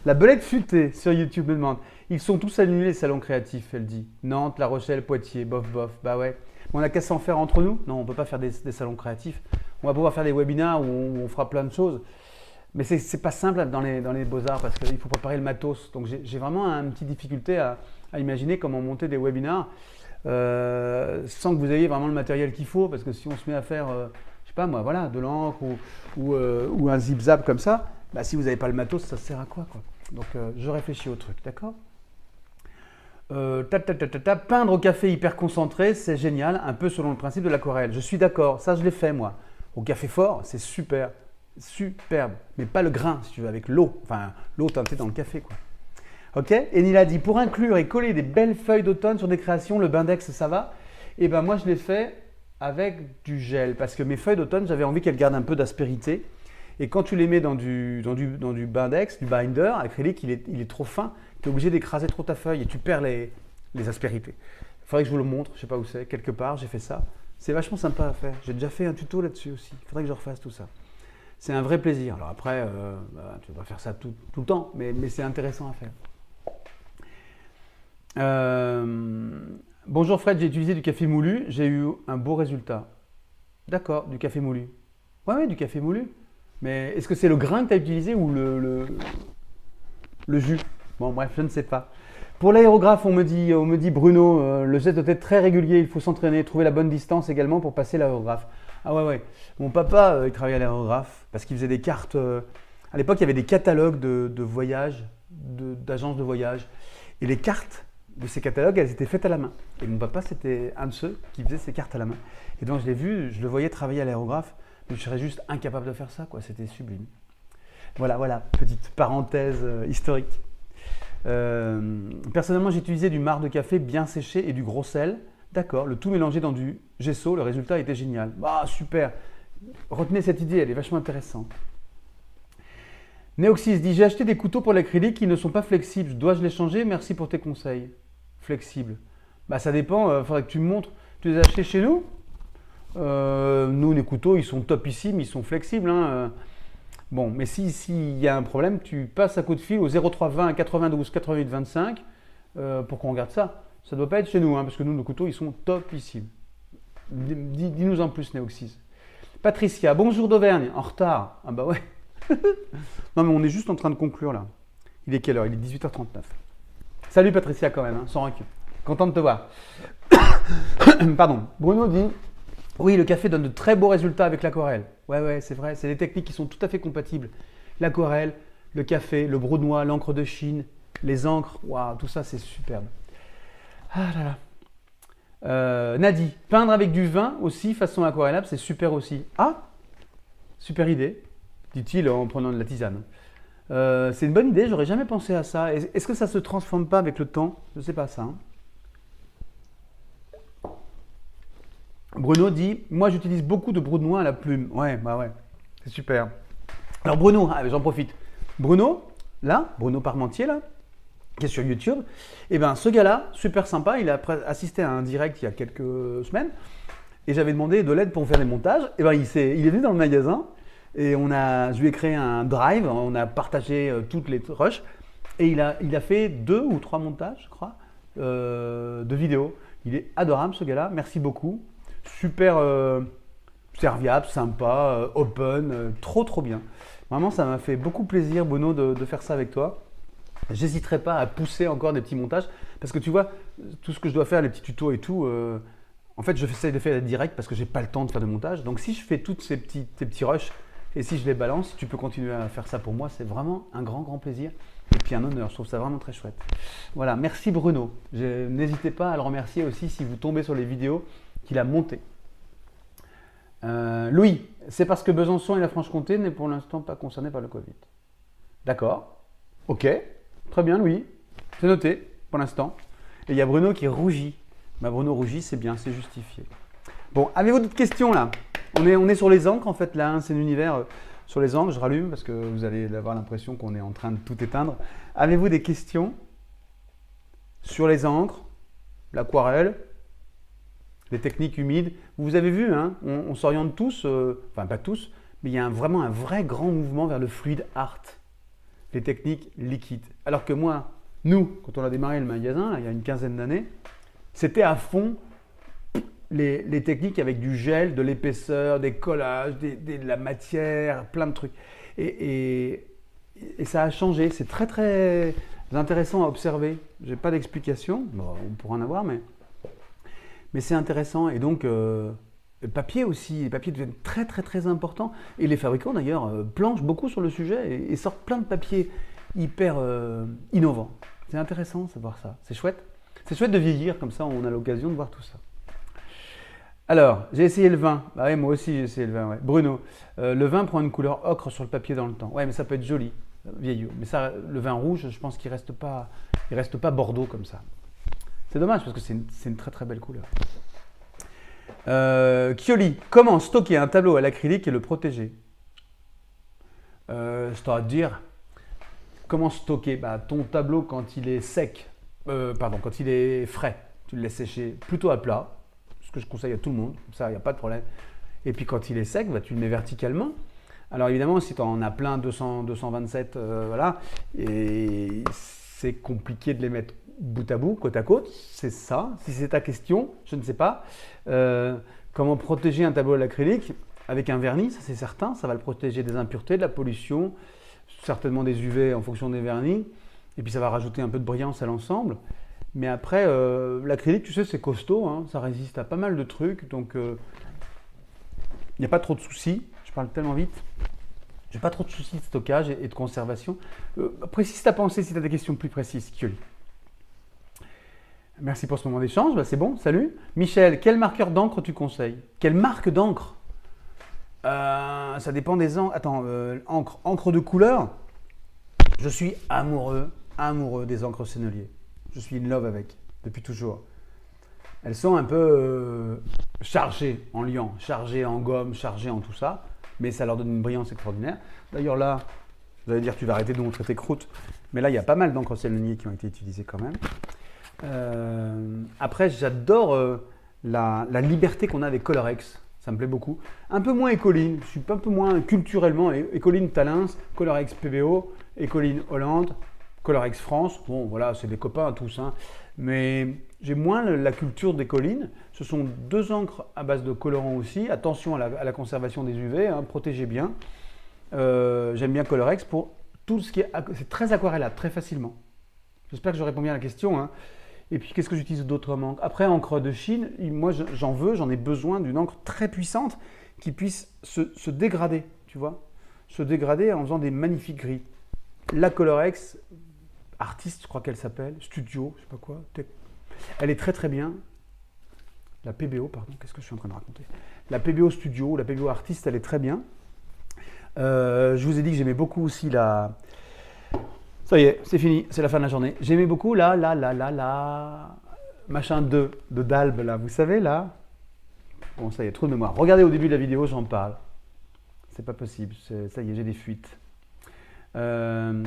La belette futée sur YouTube me demande. Ils sont tous annulés les salons créatifs, elle dit. Nantes, La Rochelle, Poitiers, bof bof. Bah ouais. On a qu'à s'en faire entre nous. Non, on ne peut pas faire des salons créatifs. On va pouvoir faire des webinars où on fera plein de choses. Mais c'est pas simple dans les beaux-arts parce qu'il faut préparer le matos. Donc j'ai vraiment une petite difficulté à imaginer comment monter des webinars sans que vous ayez vraiment le matériel qu'il faut. Parce que si on se met à faire, je sais pas moi, voilà, de l'encre ou un zip-zap comme ça, bah, si vous n'avez pas le matos, ça sert à quoi. Donc je réfléchis au truc, d'accord. Peindre au café hyper concentré, c'est génial, un peu selon le principe de l'aquarelle. Je suis d'accord, ça je l'ai fait moi. Au café fort, c'est super, superbe, mais pas le grain si tu veux, avec l'eau, enfin l'eau teintée dans le café quoi. Ok. Et Nila dit, pour inclure et coller des belles feuilles d'automne sur des créations, le Bindex ça va? Et ben moi je l'ai fait avec du gel, parce que mes feuilles d'automne, j'avais envie qu'elles gardent un peu d'aspérité. Et quand tu les mets dans du Bindex, du binder acrylique, il est trop fin, tu es obligé d'écraser trop ta feuille et tu perds les aspérités. Il faudrait que je vous le montre, je ne sais pas où c'est, quelque part, j'ai fait ça. C'est vachement sympa à faire. J'ai déjà fait un tuto là-dessus aussi. Il faudrait que je refasse tout ça. C'est un vrai plaisir. Alors après, tu ne vas pas faire ça tout le temps, mais c'est intéressant à faire. Bonjour Fred, j'ai utilisé du café moulu, j'ai eu un beau résultat. D'accord, du café moulu. Ouais, du café moulu. Mais est-ce que c'est le grain que tu as utilisé ou le jus? Bon, bref, je ne sais pas. Pour l'aérographe, on me dit Bruno, le geste doit être très régulier, il faut s'entraîner, trouver la bonne distance également pour passer l'aérographe. Ah ouais. Mon papa, il travaillait à l'aérographe parce qu'il faisait des cartes. À l'époque, il y avait des catalogues de voyages, d'agences de voyage. Et les cartes de ces catalogues, elles étaient faites à la main. Et mon papa, c'était un de ceux qui faisait ces cartes à la main. Et donc, je l'ai vu, je le voyais travailler à l'aérographe. Mais je serais juste incapable de faire ça, quoi. C'était sublime. Voilà, petite parenthèse historique. Personnellement, j'ai utilisé du marc de café bien séché et du gros sel. D'accord, le tout mélangé dans du gesso, le résultat était génial. Ah, super. Retenez cette idée, elle est vachement intéressante. Neoxys dit, j'ai acheté des couteaux pour l'acrylique qui ne sont pas flexibles. Dois-je les changer? Merci pour tes conseils. Flexibles. Bah, ça dépend, faudrait que tu me montres. Tu les as achetés chez nous? Nous, les couteaux, ils sont topissimes, ils sont flexibles. Hein. Bon, mais s'il y a un problème, tu passes un coup de fil au 03 20 92 88 25 pour qu'on regarde ça. Ça ne doit pas être chez nous, hein, parce que nous, nos couteaux, ils sont topissimes. Dis-nous en plus, Néoxys. Patricia, bonjour d'Auvergne, en retard. Ah bah ouais. Non, mais on est juste en train de conclure là. Il est quelle heure? Il est 18h39. Salut Patricia quand même, hein, sans rancune. Content de te voir. Pardon. Bruno dit, oui, le café donne de très beaux résultats avec l'aquarelle. Ouais, c'est vrai. C'est des techniques qui sont tout à fait compatibles. L'aquarelle, le café, le brodois, l'encre de Chine, les encres. Waouh, tout ça, c'est superbe. Ah là là. Nadi, peindre avec du vin aussi, façon aquarellable, c'est super aussi. Ah, super idée, dit-il en prenant de la tisane. C'est une bonne idée, j'aurais jamais pensé à ça. Est-ce que ça se transforme pas avec le temps? Je ne sais pas ça. Hein. Bruno dit, moi j'utilise beaucoup de brodois à la plume. Ouais, c'est super. Alors Bruno, j'en profite. Bruno Parmentier là, qui est sur YouTube, et ben ce gars-là, super sympa, il a assisté à un direct il y a quelques semaines, et j'avais demandé de l'aide pour faire les montages. Et ben il est venu dans le magasin, et je lui ai créé un drive, on a partagé toutes les rushs, et il a fait 2 ou 3 montages, je crois, de vidéos. Il est adorable ce gars-là, merci beaucoup. Super serviable, sympa, open, trop bien. Vraiment, ça m'a fait beaucoup plaisir, Bono, de faire ça avec toi. J'hésiterai pas à pousser encore des petits montages parce que tu vois, tout ce que je dois faire, les petits tutos et tout, en fait, je essaie de faire direct parce que j'ai pas le temps de faire de montage. Donc, si je fais tous ces petits rushs et si je les balance, tu peux continuer à faire ça pour moi. C'est vraiment un grand plaisir et puis un honneur. Je trouve ça vraiment très chouette. Voilà, merci Bruno. N'hésitez pas à le remercier aussi si vous tombez sur les vidéos qu'il a montées. Louis, c'est parce que Besançon et la Franche-Comté n'est pour l'instant pas concerné par le Covid. D'accord. Ok. Très bien, Louis. C'est noté pour l'instant. Et il y a Bruno qui rougit. Bah, Bruno rougit, c'est bien, c'est justifié. Bon, avez-vous d'autres questions là? On est sur les encres en fait là, hein, c'est l'univers sur les encres. Je rallume parce que vous allez avoir l'impression qu'on est en train de tout éteindre. Avez-vous des questions sur les encres, l'aquarelle, les techniques humides? Vous avez vu, hein, on s'oriente tous, enfin pas tous, mais il y a vraiment un vrai grand mouvement vers le fluid art. les techniques liquides. Alors que moi, nous, quand on a démarré le magasin, là, il y a une quinzaine d'années, c'était à fond les techniques avec du gel, de l'épaisseur, des collages, de la matière, plein de trucs. Et ça a changé. C'est très très intéressant à observer. Je n'ai pas d'explication. Bon, on pourra en avoir, mais c'est intéressant. Et donc, le papier aussi. Les papiers deviennent très très très importants. Et les fabricants d'ailleurs planchent beaucoup sur le sujet et sortent plein de papiers hyper innovants. C'est intéressant de savoir ça. C'est chouette. C'est chouette de vieillir comme ça. On a l'occasion de voir tout ça. Alors, j'ai essayé le vin. Ah ouais, moi aussi j'ai essayé le vin. Ouais. Bruno, le vin prend une couleur ocre sur le papier dans le temps. Ouais, mais ça peut être joli, vieillot. Mais ça, le vin rouge, je pense qu'il reste pas bordeaux comme ça. C'est dommage parce que c'est une très très belle couleur. Kioli, comment stocker un tableau à l'acrylique et le protéger? Je t'aurais à te dire, comment stocker ton tableau quand il est sec, quand il est frais, tu le laisses sécher plutôt à plat. Ce que je conseille à tout le monde, comme ça il n'y a pas de problème. Et puis quand il est sec, tu le mets verticalement. Alors évidemment, si tu en as plein, 200, 227, voilà, et c'est compliqué de les mettre bout à bout, côte à côte, c'est ça. Si c'est ta question, je ne sais pas. Comment protéger un tableau à l'acrylique? Avec un vernis, ça c'est certain, ça va le protéger des impuretés, de la pollution, certainement des UV en fonction des vernis, et puis ça va rajouter un peu de brillance à l'ensemble. Mais après, l'acrylique, tu sais, c'est costaud, hein, ça résiste à pas mal de trucs, donc il n'y a pas trop de soucis. Je parle tellement vite. J'ai pas trop de soucis de stockage et de conservation. Précise ta pensée si tu as des questions plus précises, Kioli. Merci pour ce moment d'échange, c'est bon, salut. Michel, quel marqueur d'encre tu conseilles? Quelle marque d'encre? Ça dépend des encres. Attends, encre de couleur. Je suis amoureux des encres Sennelier. Je suis in love avec, depuis toujours. Elles sont un peu chargées en liant, chargées en gomme, chargées en tout ça, mais ça leur donne une brillance extraordinaire. D'ailleurs là, vous allez dire tu vas arrêter de montrer tes croûtes, mais là il y a pas mal d'encre Sennelier qui ont été utilisées quand même. Après j'adore la liberté qu'on a avec Colorex, ça me plaît beaucoup. Un peu moins Écoline, je suis un peu moins culturellement, Écoline Talens, Colorex PBO, Écoline Hollande, Colorex France, bon voilà, c'est des copains tous, hein. Mais j'ai moins la culture des collines. Ce sont deux encres à base de colorant aussi. Attention à la conservation des UV, hein, protégez bien. J'aime bien Colorex pour tout ce qui est... C'est très aquarellable, très facilement. J'espère que je réponds bien à la question, hein. Et puis, qu'est-ce que j'utilise d'autres encres? Après, encre de Chine, moi j'en ai besoin d'une encre très puissante qui puisse se dégrader, tu vois. Se dégrader en faisant des magnifiques gris. La Colorex... Artiste, je crois qu'elle s'appelle, Studio, je sais pas quoi. Elle est très très bien. La PBO, pardon, qu'est-ce que je suis en train de raconter? La PBO Studio, la PBO Artiste, elle est très bien. Je vous ai dit que j'aimais beaucoup aussi la... Ça y est, c'est fini, c'est la fin de la journée. J'aimais beaucoup la machin 2 de Dalbe, là, vous savez, là. Bon, ça y est, trop de mémoire. Regardez au début de la vidéo, j'en parle. C'est pas possible, ça y est, j'ai des fuites. On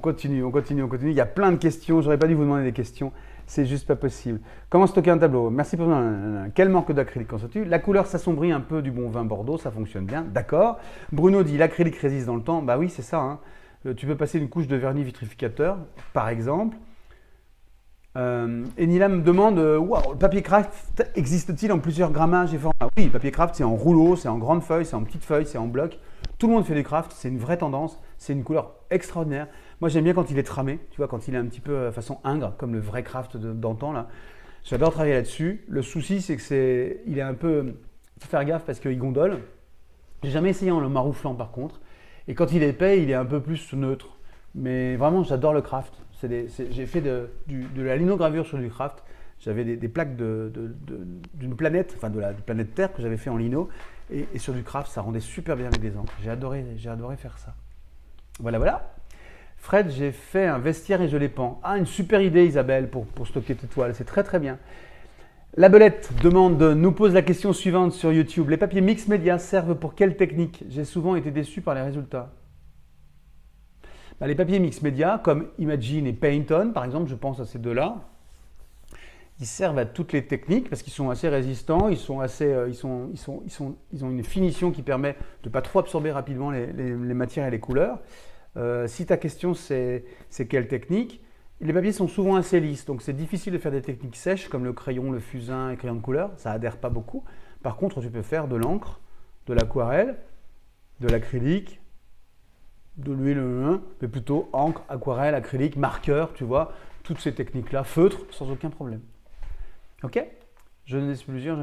continue. Il y a plein de questions. J'aurais pas dû vous demander des questions. C'est juste pas possible. Comment stocker un tableau? Merci pour... Quel manque d'acrylique constitue? La couleur s'assombrit un peu du bon vin Bordeaux, ça fonctionne bien. D'accord. Bruno dit l'acrylique résiste dans le temps. Bah oui, c'est ça, hein. Tu peux passer une couche de vernis vitrificateur, par exemple. Et Nila me demande, wow, le papier craft existe-t-il en plusieurs grammages et formats? Oui, le papier craft, c'est en rouleau, c'est en grande feuille, c'est en petite feuille, c'est en bloc. Tout le monde fait du craft, c'est une vraie tendance, c'est une couleur extraordinaire. Moi, j'aime bien quand il est tramé, tu vois, quand il est un petit peu façon Ingres, comme le vrai craft d'antan, là. J'adore travailler là-dessus. Le souci, c'est que il est un peu... Il faut faire gaffe parce qu'il gondole. J'ai jamais essayé en le marouflant, par contre. Et quand il est épais, il est un peu plus neutre. Mais vraiment, j'adore le craft. J'ai fait de la linogravure sur du craft. J'avais des plaques d'une planète, enfin de la planète Terre que j'avais fait en lino. Et sur du craft, ça rendait super bien avec des encres. J'ai adoré faire ça. Voilà. Fred, j'ai fait un vestiaire et je les pends. Ah, une super idée, Isabelle, pour stocker tes toiles. C'est très très bien. La Belette nous pose la question suivante sur YouTube. Les papiers mix média servent pour quelle technique? J'ai souvent été déçu par les résultats. Les papiers mix média, comme Imagine et Paint-On, par exemple, je pense à ces deux-là, ils servent à toutes les techniques parce qu'ils sont assez résistants, ils ont une finition qui permet de ne pas trop absorber rapidement les matières et les couleurs. Si ta question c'est quelle technique, les papiers sont souvent assez lisses, donc c'est difficile de faire des techniques sèches comme le crayon, le fusain et crayon de couleur, ça adhère pas beaucoup. Par contre, tu peux faire de l'encre, de l'aquarelle, de l'acrylique, de l'huile, mais plutôt encre, aquarelle, acrylique, marqueur, tu vois, toutes ces techniques-là, feutre, sans aucun problème. Ok? Je ne laisse plusieurs.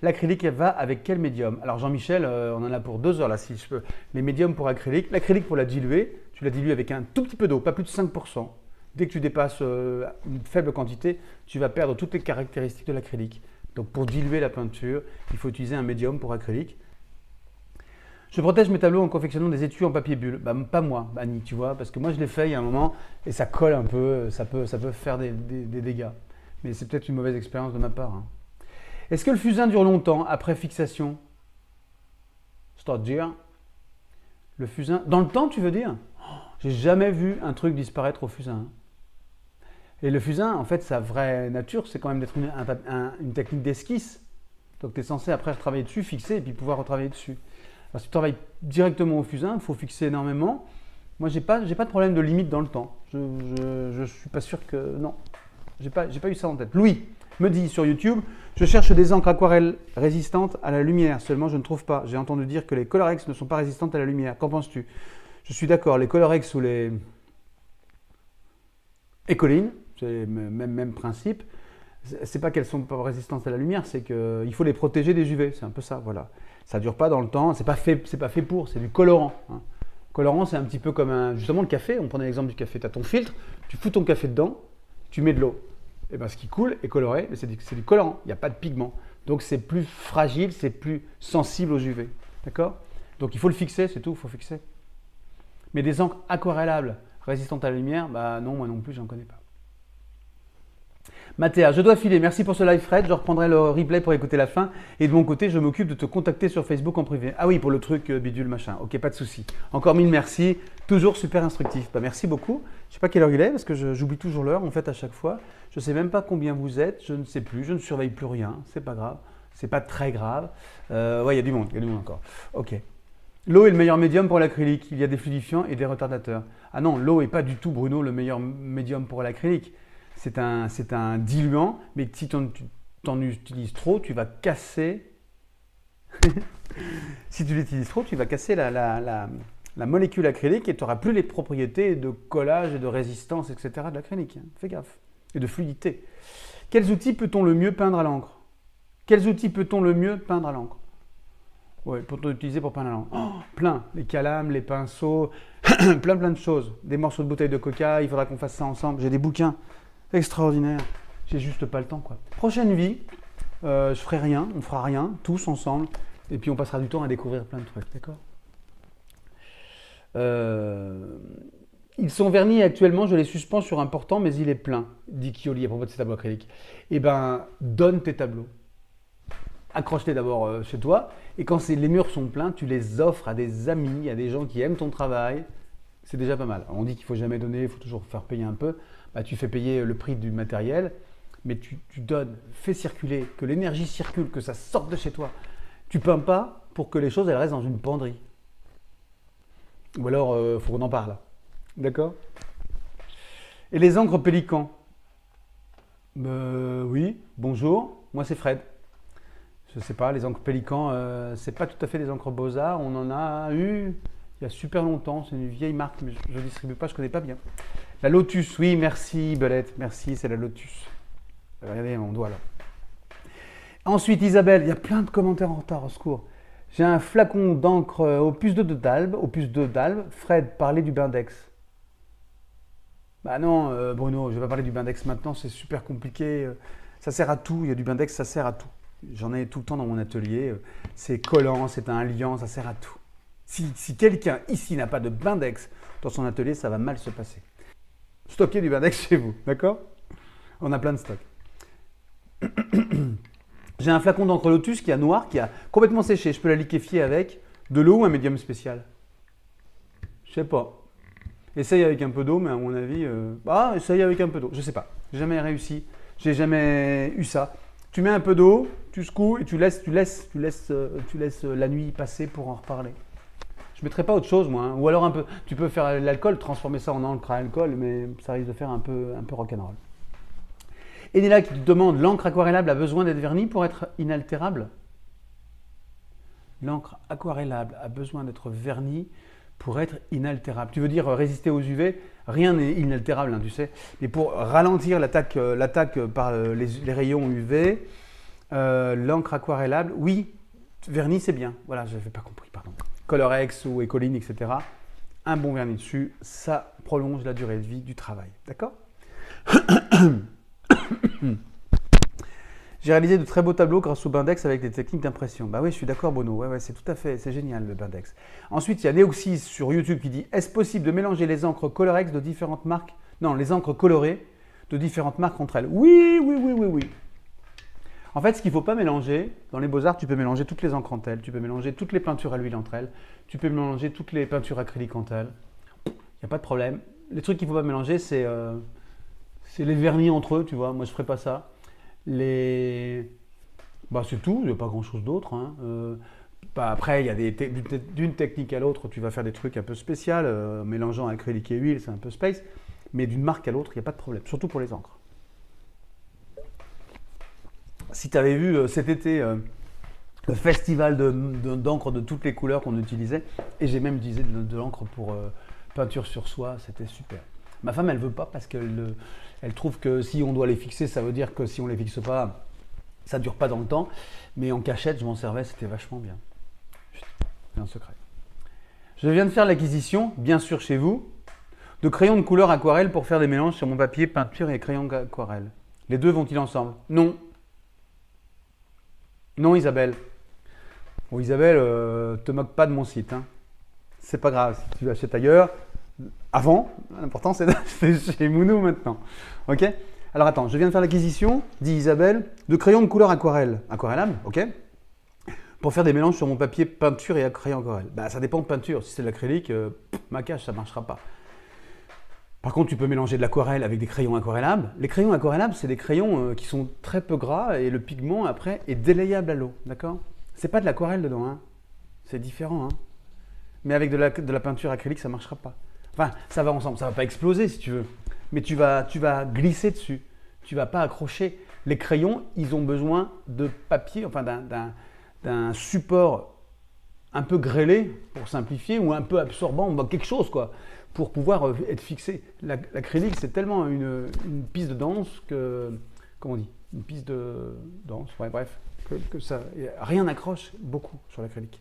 L'acrylique, elle va avec quel médium? Alors Jean-Michel, on en a pour 2 heures là, si je peux. Les médiums pour acrylique. L'acrylique pour la diluer, tu la dilues avec un tout petit peu d'eau, pas plus de 5%. Dès que tu dépasses une faible quantité, tu vas perdre toutes les caractéristiques de l'acrylique. Donc pour diluer la peinture, il faut utiliser un médium pour acrylique. Je protège mes tableaux en confectionnant des étuis en papier bulle. Bah, pas moi, Annie, tu vois, parce que moi je l'ai fait il y a un moment et ça colle un peu, ça peut faire des dégâts. Mais c'est peut-être une mauvaise expérience de ma part. Hein. Est-ce que le fusain dure longtemps après fixation? C'est-à-dire, le fusain, dans le temps tu veux dire? J'ai jamais vu un truc disparaître au fusain. Et le fusain, en fait, sa vraie nature, c'est quand même d'être une technique d'esquisse. Donc tu es censé après retravailler dessus, fixer et puis pouvoir retravailler dessus. Alors, si tu travailles directement au fusain, il faut fixer énormément. Moi, j'ai pas de problème de limite dans le temps. Je suis pas sûr que... Non, j'ai pas eu ça en tête. Louis me dit sur YouTube, je cherche des encres aquarelles résistantes à la lumière. Seulement, je ne trouve pas. J'ai entendu dire que les Colorex ne sont pas résistantes à la lumière. Qu'en penses-tu? Je suis d'accord. Les Colorex ou les Écoline, c'est le même principe. C'est pas qu'elles sont pas résistantes à la lumière, c'est qu'il faut les protéger des UV. C'est un peu ça, voilà. Ça ne dure pas dans le temps, c'est pas fait pour, c'est du colorant. Hein. Colorant, c'est un petit peu comme justement le café. On prenait l'exemple du café. Tu as ton filtre, tu fous ton café dedans, tu mets de l'eau. Et ben, ce qui coule est coloré, mais c'est du colorant. Il n'y a pas de pigment. Donc c'est plus fragile, c'est plus sensible aux UV. D'accord? Donc il faut le fixer, c'est tout, il faut fixer. Mais des encres aquarellables résistantes à la lumière, bah non, moi non plus, j'en connais pas. Mathéa, je dois filer. Merci pour ce live, Fred. Je reprendrai le replay pour écouter la fin. Et de mon côté, je m'occupe de te contacter sur Facebook en privé. Ah oui, pour le truc bidule machin. Ok, pas de souci. Encore 1000 merci. Toujours super instructif. Bah, merci beaucoup. Je ne sais pas quelle heure il est parce que j'oublie toujours l'heure en fait à chaque fois. Je ne sais même pas combien vous êtes. Je ne sais plus. Je ne surveille plus rien. C'est pas grave. C'est pas très grave. Ouais, il y a du monde. Il y a du monde encore. Ok. L'eau est le meilleur médium pour l'acrylique. Il y a des fluidifiants et des retardateurs. Ah non, l'eau n'est pas du tout, Bruno, le meilleur médium pour l'acrylique. C'est un diluant, mais si tu en utilises trop, tu vas casser. Si tu l'utilises trop, tu vas casser la molécule acrylique et tu n'auras plus les propriétés de collage et de résistance, etc. de l'acrylique. Fais gaffe. Et de fluidité. Quels outils peut-on le mieux peindre à l'encre? Quels outils peut-on le mieux peindre à l'encre? Oui, pour utiliser pour peindre à l'encre. Oh, plein. Les calames, les pinceaux, plein de choses. Des morceaux de bouteille de coca, il faudra qu'on fasse ça ensemble. J'ai des bouquins. Extraordinaire. J'ai juste pas le temps, quoi. Prochaine vie, je ferai rien, on fera rien, tous ensemble, et puis on passera du temps à découvrir plein de trucs, d'accord? Ils sont vernis actuellement, je les suspends sur un portant, mais il est plein, dit Kioli à propos de ses tableaux acryliques. Eh ben, donne tes tableaux. Accroche-les d'abord chez toi, et quand les murs sont pleins, tu les offres à des amis, à des gens qui aiment ton travail. C'est déjà pas mal. On dit qu'il ne faut jamais donner, il faut toujours faire payer un peu. Bah, tu fais payer le prix du matériel, mais tu donnes, fais circuler, que l'énergie circule, que ça sorte de chez toi. Tu ne peins pas pour que les choses elles restent dans une penderie. Ou alors, il faut qu'on en parle. D'accord? Et les encres pélicans? Oui, bonjour, moi c'est Fred. Je ne sais pas, les encres pélicans, c'est pas tout à fait des encres Beaux-Arts. On en a eu il y a super longtemps, c'est une vieille marque, mais je ne distribue pas, je ne connais pas bien. La Lotus, oui, merci Belette, merci, c'est la Lotus. Regardez mon doigt là. Ensuite, Isabelle, il y a plein de commentaires en retard, au secours. J'ai un flacon d'encre opus 2 d'Albe. Fred, parlez du Bindex. Bah non, Bruno, je ne vais pas parler du Bindex maintenant, c'est super compliqué. Ça sert à tout, il y a du Bindex, ça sert à tout. J'en ai tout le temps dans mon atelier. C'est collant, c'est un liant, ça sert à tout. Si quelqu'un ici n'a pas de Bindex dans son atelier, ça va mal se passer. Stockez du Bindex chez vous, d'accord? On a plein de stocks. J'ai un flacon d'encre Lotus qui est noir, qui a complètement séché. Je peux la liquéfier avec de l'eau ou un médium spécial? Je sais pas. Essaye avec un peu d'eau, mais à mon avis... essaye avec un peu d'eau. Je sais pas. J'ai jamais réussi. J'ai jamais eu ça. Tu mets un peu d'eau, tu secoues et tu laisses la nuit passer pour en reparler. Je ne mettrais pas autre chose, moi. Hein. Ou alors un peu, tu peux faire l'alcool, transformer ça en encre à alcool, mais ça risque de faire un peu rock'n'roll. Enella qui te demande, l'encre aquarellable a besoin d'être vernie pour être inaltérable? L'encre aquarellable a besoin d'être vernie pour être inaltérable. Tu veux dire résister aux UV? Rien n'est inaltérable, hein, tu sais. Mais pour ralentir l'attaque par les rayons UV, l'encre aquarellable, oui, vernis c'est bien. Voilà, je n'avais pas compris, pardon. Colorex ou Ecoline, etc. Un bon vernis dessus, ça prolonge la durée de vie du travail. D'accord? J'ai réalisé de très beaux tableaux grâce au Bindex avec des techniques d'impression. Bah oui, je suis d'accord, Bono. Ouais, c'est tout à fait, c'est génial le Bindex. Ensuite, il y a Neoxys sur YouTube qui dit: est-ce possible de mélanger les encres Colorex de différentes marques? Non, les encres colorées de différentes marques entre elles. Oui, oui, oui, oui, oui. En fait, ce qu'il ne faut pas mélanger, dans les beaux-arts, tu peux mélanger toutes les encres entre elles, tu peux mélanger toutes les peintures à l'huile entre elles, tu peux mélanger toutes les peintures acryliques entre elles. Il n'y a pas de problème. Les trucs qu'il ne faut pas mélanger, c'est les vernis entre eux, tu vois. Moi, je ne ferai pas ça. Bah, c'est tout, il n'y a pas grand-chose d'autre. Hein. Après, il y a d'une technique à l'autre, tu vas faire des trucs un peu spéciaux, mélangeant acrylique et huile, c'est un peu space. Mais d'une marque à l'autre, il n'y a pas de problème, surtout pour les encres. Si tu avais vu cet été le festival d'encre de toutes les couleurs qu'on utilisait, et j'ai même utilisé de l'encre pour peinture sur soie, c'était super. Ma femme, elle ne veut pas parce qu'elle trouve que si on doit les fixer, ça veut dire que si on ne les fixe pas, ça ne dure pas dans le temps. Mais en cachette, je m'en servais, c'était vachement bien. C'est un secret. Je viens de faire l'acquisition, bien sûr chez vous, de crayons de couleur aquarelle pour faire des mélanges sur mon papier peinture et crayon aquarelle. Les deux vont-ils ensemble? Non. Non, Isabelle. Bon, Isabelle, te moque pas de mon site. Hein. C'est pas grave, si tu l'achètes ailleurs. Avant, l'important c'est chez Mounou maintenant. Ok? Alors attends, je viens de faire l'acquisition, dit Isabelle, de crayons de couleur aquarelle. Aquarellable, ok? Pour faire des mélanges sur mon papier peinture et crayon aquarelle. Bah, ça dépend de peinture. Si c'est de l'acrylique, maquillage, ça ne marchera pas. Par contre, tu peux mélanger de l'aquarelle avec des crayons aquarellables. Les crayons aquarellables, c'est des crayons qui sont très peu gras et le pigment, après, est délayable à l'eau. D'accord? C'est pas de l'aquarelle dedans. Hein. C'est différent. Hein. Mais avec de la peinture acrylique, ça ne marchera pas. Enfin, ça va ensemble. Ça ne va pas exploser si tu veux. Mais tu vas glisser dessus. Tu ne vas pas accrocher. Les crayons, ils ont besoin de papier, enfin d'un support un peu grêlé, pour simplifier, ou un peu absorbant, quelque chose, quoi, pour pouvoir être fixé. L'acrylique, c'est tellement une piste de danse que, comment on dit, une piste de danse, ouais, bref, que ça, rien n'accroche beaucoup sur l'acrylique.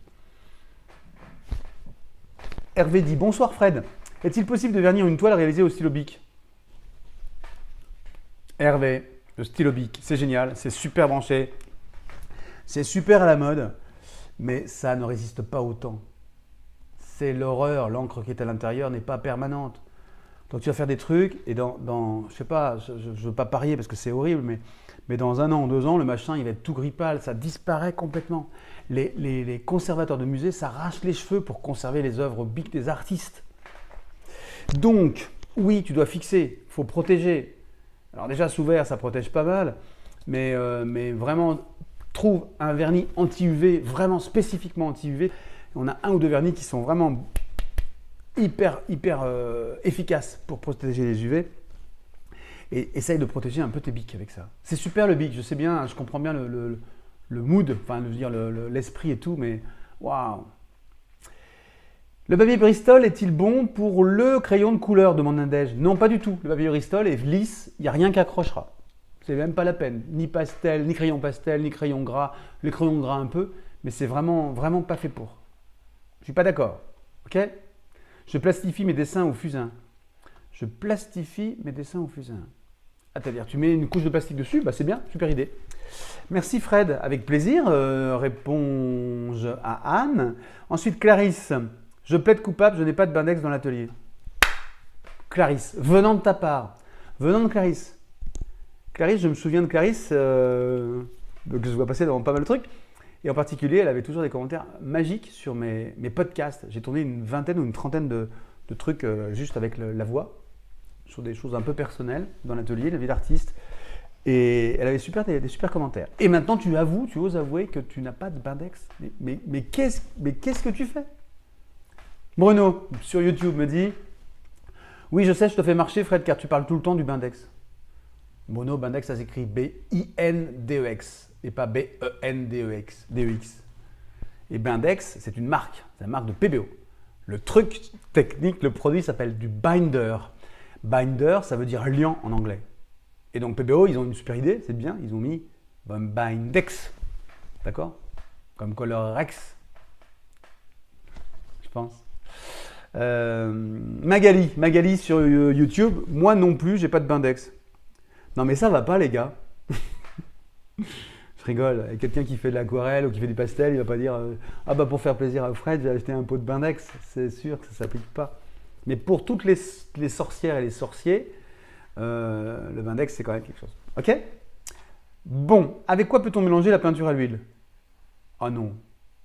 Hervé dit: bonsoir Fred, est-il possible de vernir une toile réalisée au stylo bic? Hervé, le stylo bic, c'est génial, c'est super branché, c'est super à la mode, mais ça ne résiste pas au temps. C'est l'horreur, l'encre qui est à l'intérieur n'est pas permanente. Donc tu vas faire des trucs et je sais pas, je ne veux pas parier parce que c'est horrible, mais dans 1 an ou 2 ans, le machin il va être tout gris pâle, ça disparaît complètement. Les conservateurs de musées s'arrachent les cheveux pour conserver les œuvres bic des artistes. Donc, oui, tu dois fixer, il faut protéger. Alors déjà, sous verre, ça protège pas mal, mais vraiment, trouve un vernis anti-UV, vraiment spécifiquement anti-UV. On a 1 ou 2 vernis qui sont vraiment hyper efficaces pour protéger les UV. Et essaye de protéger un peu tes bics avec ça. C'est super le bic, je sais bien, je comprends bien le mood, enfin, je veux dire l'esprit et tout, mais waouh! Le papier Bristol est-il bon pour le crayon de couleur? Demande Nadège. Non, pas du tout. Le papier Bristol est lisse, il n'y a rien qui accrochera. C'est même pas la peine. Ni pastel, ni crayon pastel, ni crayon gras. Les crayons gras un peu, mais c'est vraiment pas fait pour. Je suis pas d'accord. Ok? Je plastifie mes dessins au fusain. Je plastifie mes dessins au fusain. C'est-à-dire, tu mets une couche de plastique dessus, bah c'est bien, super idée. Merci Fred, avec plaisir. Réponse à Anne. Ensuite, Clarisse. Je plaide coupable, je n'ai pas de Bindex dans l'atelier. Clarisse, venant de ta part, venant de Clarisse. Clarisse, je me souviens de Clarisse, que je vois passer dans pas mal de trucs. Et en particulier, elle avait toujours des commentaires magiques sur mes podcasts. J'ai tourné une 20aine ou une 30aine de trucs juste avec la voix, sur des choses un peu personnelles dans l'atelier, la vie d'artiste. Et elle avait des super commentaires. Et maintenant, tu oses avouer que tu n'as pas de Bindex. Mais qu'est-ce que tu fais? Bruno, sur YouTube, me dit « Oui, je sais, je te fais marcher, Fred, car tu parles tout le temps du Bindex. » Bruno, Bindex, ça s'écrit B-I-N-D-E-X et pas B-E-N-D-E-X. Et Bindex, c'est une marque, c'est la marque de PBO. Le truc technique, le produit s'appelle du binder. Binder, ça veut dire liant en anglais. Et donc PBO, ils ont une super idée, c'est bien, ils ont mis Bindex. D'accord? Comme Colorex. Je pense. Magali sur YouTube, moi non plus, j'ai pas de Bindex. Non mais ça va pas les gars. Je rigole, et quelqu'un qui fait de l'aquarelle ou qui fait du pastel, il va pas dire ah bah pour faire plaisir à Fred, j'ai acheté un pot de Bindex. C'est sûr que ça s'applique pas. Mais pour toutes les sorcières et les sorciers, le Bindex c'est quand même quelque chose. Ok? Bon, avec quoi peut-on mélanger la peinture à l'huile? Ah non,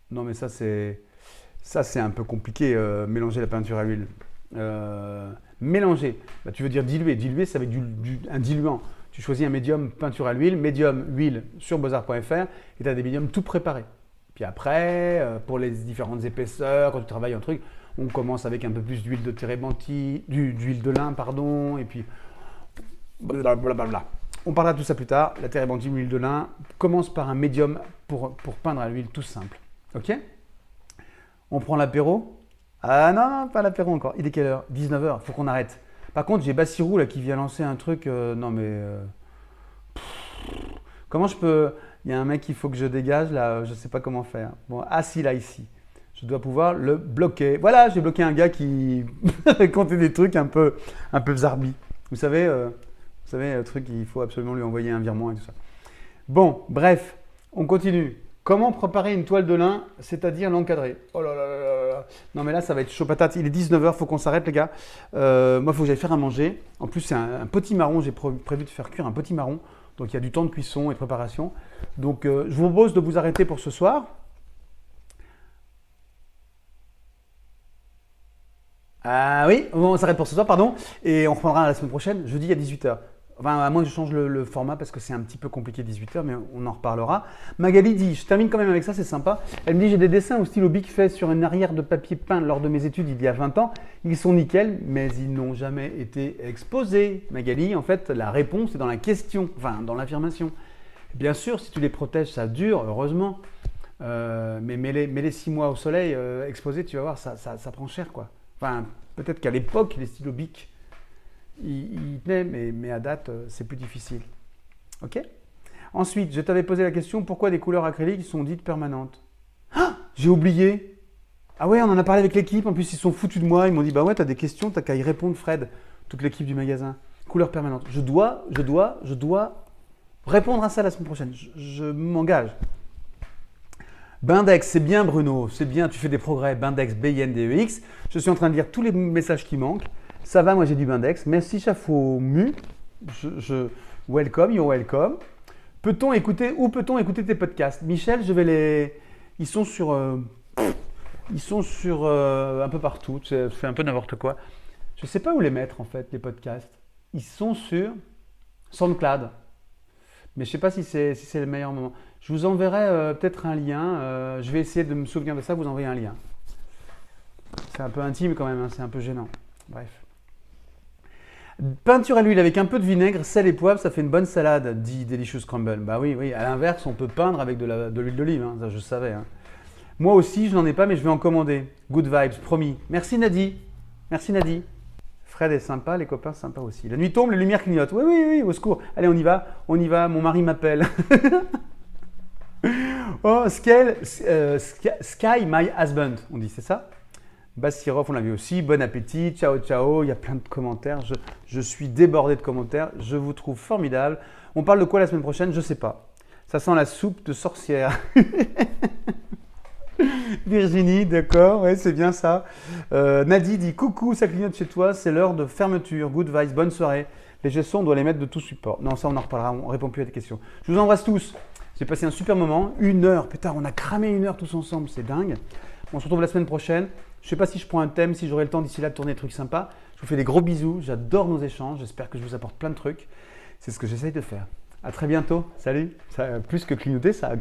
non mais ça c'est un peu compliqué, mélanger la peinture à l'huile. Mélanger, bah, tu veux dire diluer. Diluer, c'est avec un diluant. Tu choisis un médium peinture à l'huile, médium huile sur beaux-arts.fr et tu as des médiums tout préparés. Puis après, pour les différentes épaisseurs, quand tu travailles un truc, on commence avec un peu plus d'huile de térébenthine, d'huile de lin, pardon, et puis blablabla. On parlera de tout ça plus tard. La térébenthine, l'huile de lin, commence par un médium pour peindre à l'huile tout simple. Ok? On prend l'apéro? Ah non, pas l'apéro encore. Il est quelle heure? 19h, il faut qu'on arrête. Par contre, j'ai Bassirou là qui vient lancer un truc. Non mais. Comment je peux. Il y a un mec qu'il faut que je dégage là, je ne sais pas comment faire. Bon, si là, ici. Je dois pouvoir le bloquer. Voilà, j'ai bloqué un gars qui racontait des trucs un peu zarbi. Vous savez, le truc, il faut absolument lui envoyer un virement et tout ça. Bon, bref, on continue. Comment préparer une toile de lin, c'est-à-dire l'encadrer? Oh là là là là là. Non mais là, ça va être chaud patate. Il est 19h, il faut qu'on s'arrête les gars. Moi, il faut que j'aille faire à manger. En plus, c'est un petit marron. J'ai prévu de faire cuire un petit marron. Donc, il y a du temps de cuisson et de préparation. Donc, je vous propose de vous arrêter pour ce soir. Ah oui, on s'arrête pour ce soir, pardon. Et on reprendra la semaine prochaine, jeudi à 18h. Enfin, à moins que je change le format parce que c'est un petit peu compliqué 18h, mais on en reparlera. Magali dit, je termine quand même avec ça, c'est sympa. Elle me dit, j'ai des dessins au stylo Bic faits sur une arrière de papier peint lors de mes études il y a 20 ans. Ils sont nickel, mais ils n'ont jamais été exposés. Magali, en fait, la réponse est dans la question, enfin dans l'affirmation. Bien sûr, si tu les protèges, ça dure, heureusement. Mais mets-les 6 mois au soleil exposés, tu vas voir, ça prend cher, quoi. Enfin, peut-être qu'à l'époque, les stylos Bic, il tenaient, mais à date, c'est plus difficile. Ok? Ensuite, je t'avais posé la question, pourquoi des couleurs acryliques sont dites permanentes? Ah, j'ai oublié. Ah ouais, on en a parlé avec l'équipe, en plus ils sont foutus de moi, ils m'ont dit, bah ouais, t'as des questions, t'as qu'à y répondre Fred, toute l'équipe du magasin. Couleurs permanentes. Je dois répondre à ça la semaine prochaine, je m'engage. Bindex, c'est bien Bruno, c'est bien, tu fais des progrès. Bindex, B-I-N-D-E-X. Je suis en train de lire tous les messages qui manquent. Ça va, moi j'ai du Bindex. Merci Chafaud Mu. Welcome, you're welcome. Peut-on écouter tes podcasts? Michel, ils sont sur un peu partout. Je fais un peu n'importe quoi. Je ne sais pas où les mettre en fait, les podcasts. Ils sont sur SoundCloud. Mais je ne sais pas si c'est le meilleur moment. Je vous enverrai peut-être un lien. Je vais essayer de me souvenir de ça, vous envoyer un lien. C'est un peu intime quand même, hein, c'est un peu gênant. Bref. Peinture à l'huile avec un peu de vinaigre, sel et poivre, ça fait une bonne salade, dit Delicious Crumble. Bah oui, à l'inverse, on peut peindre avec de l'huile d'olive, hein, ça je savais. Hein. Moi aussi, je n'en ai pas, mais je vais en commander. Good vibes, promis. Merci Nadi. Merci Nadi. Fred est sympa, les copains sympas aussi. La nuit tombe, les lumières clignotent. Oui, au secours. Allez, on y va, mon mari m'appelle. Oh, Sky, my husband, on dit, c'est ça? Bassirov, on l'a vu aussi. Bon appétit, ciao, ciao. Il y a plein de commentaires. Je suis débordé de commentaires. Je vous trouve formidable. On parle de quoi la semaine prochaine? Je ne sais pas. Ça sent la soupe de sorcière. Virginie, d'accord, ouais, c'est bien ça. Nadi dit coucou, ça clignote chez toi, c'est l'heure de fermeture. Good vibes, bonne soirée. Les gestions, on doit les mettre de tout support. Non, ça on en reparlera, on ne répond plus à des questions. Je vous embrasse tous. J'ai passé un super moment. 1 heure, putain, on a cramé 1 heure tous ensemble, c'est dingue. On se retrouve la semaine prochaine. Je ne sais pas si je prends un thème, si j'aurai le temps d'ici là de tourner des trucs sympas. Je vous fais des gros bisous, j'adore nos échanges, j'espère que je vous apporte plein de trucs. C'est ce que j'essaye de faire. À très bientôt, salut. Ça, plus que clignoter, ça a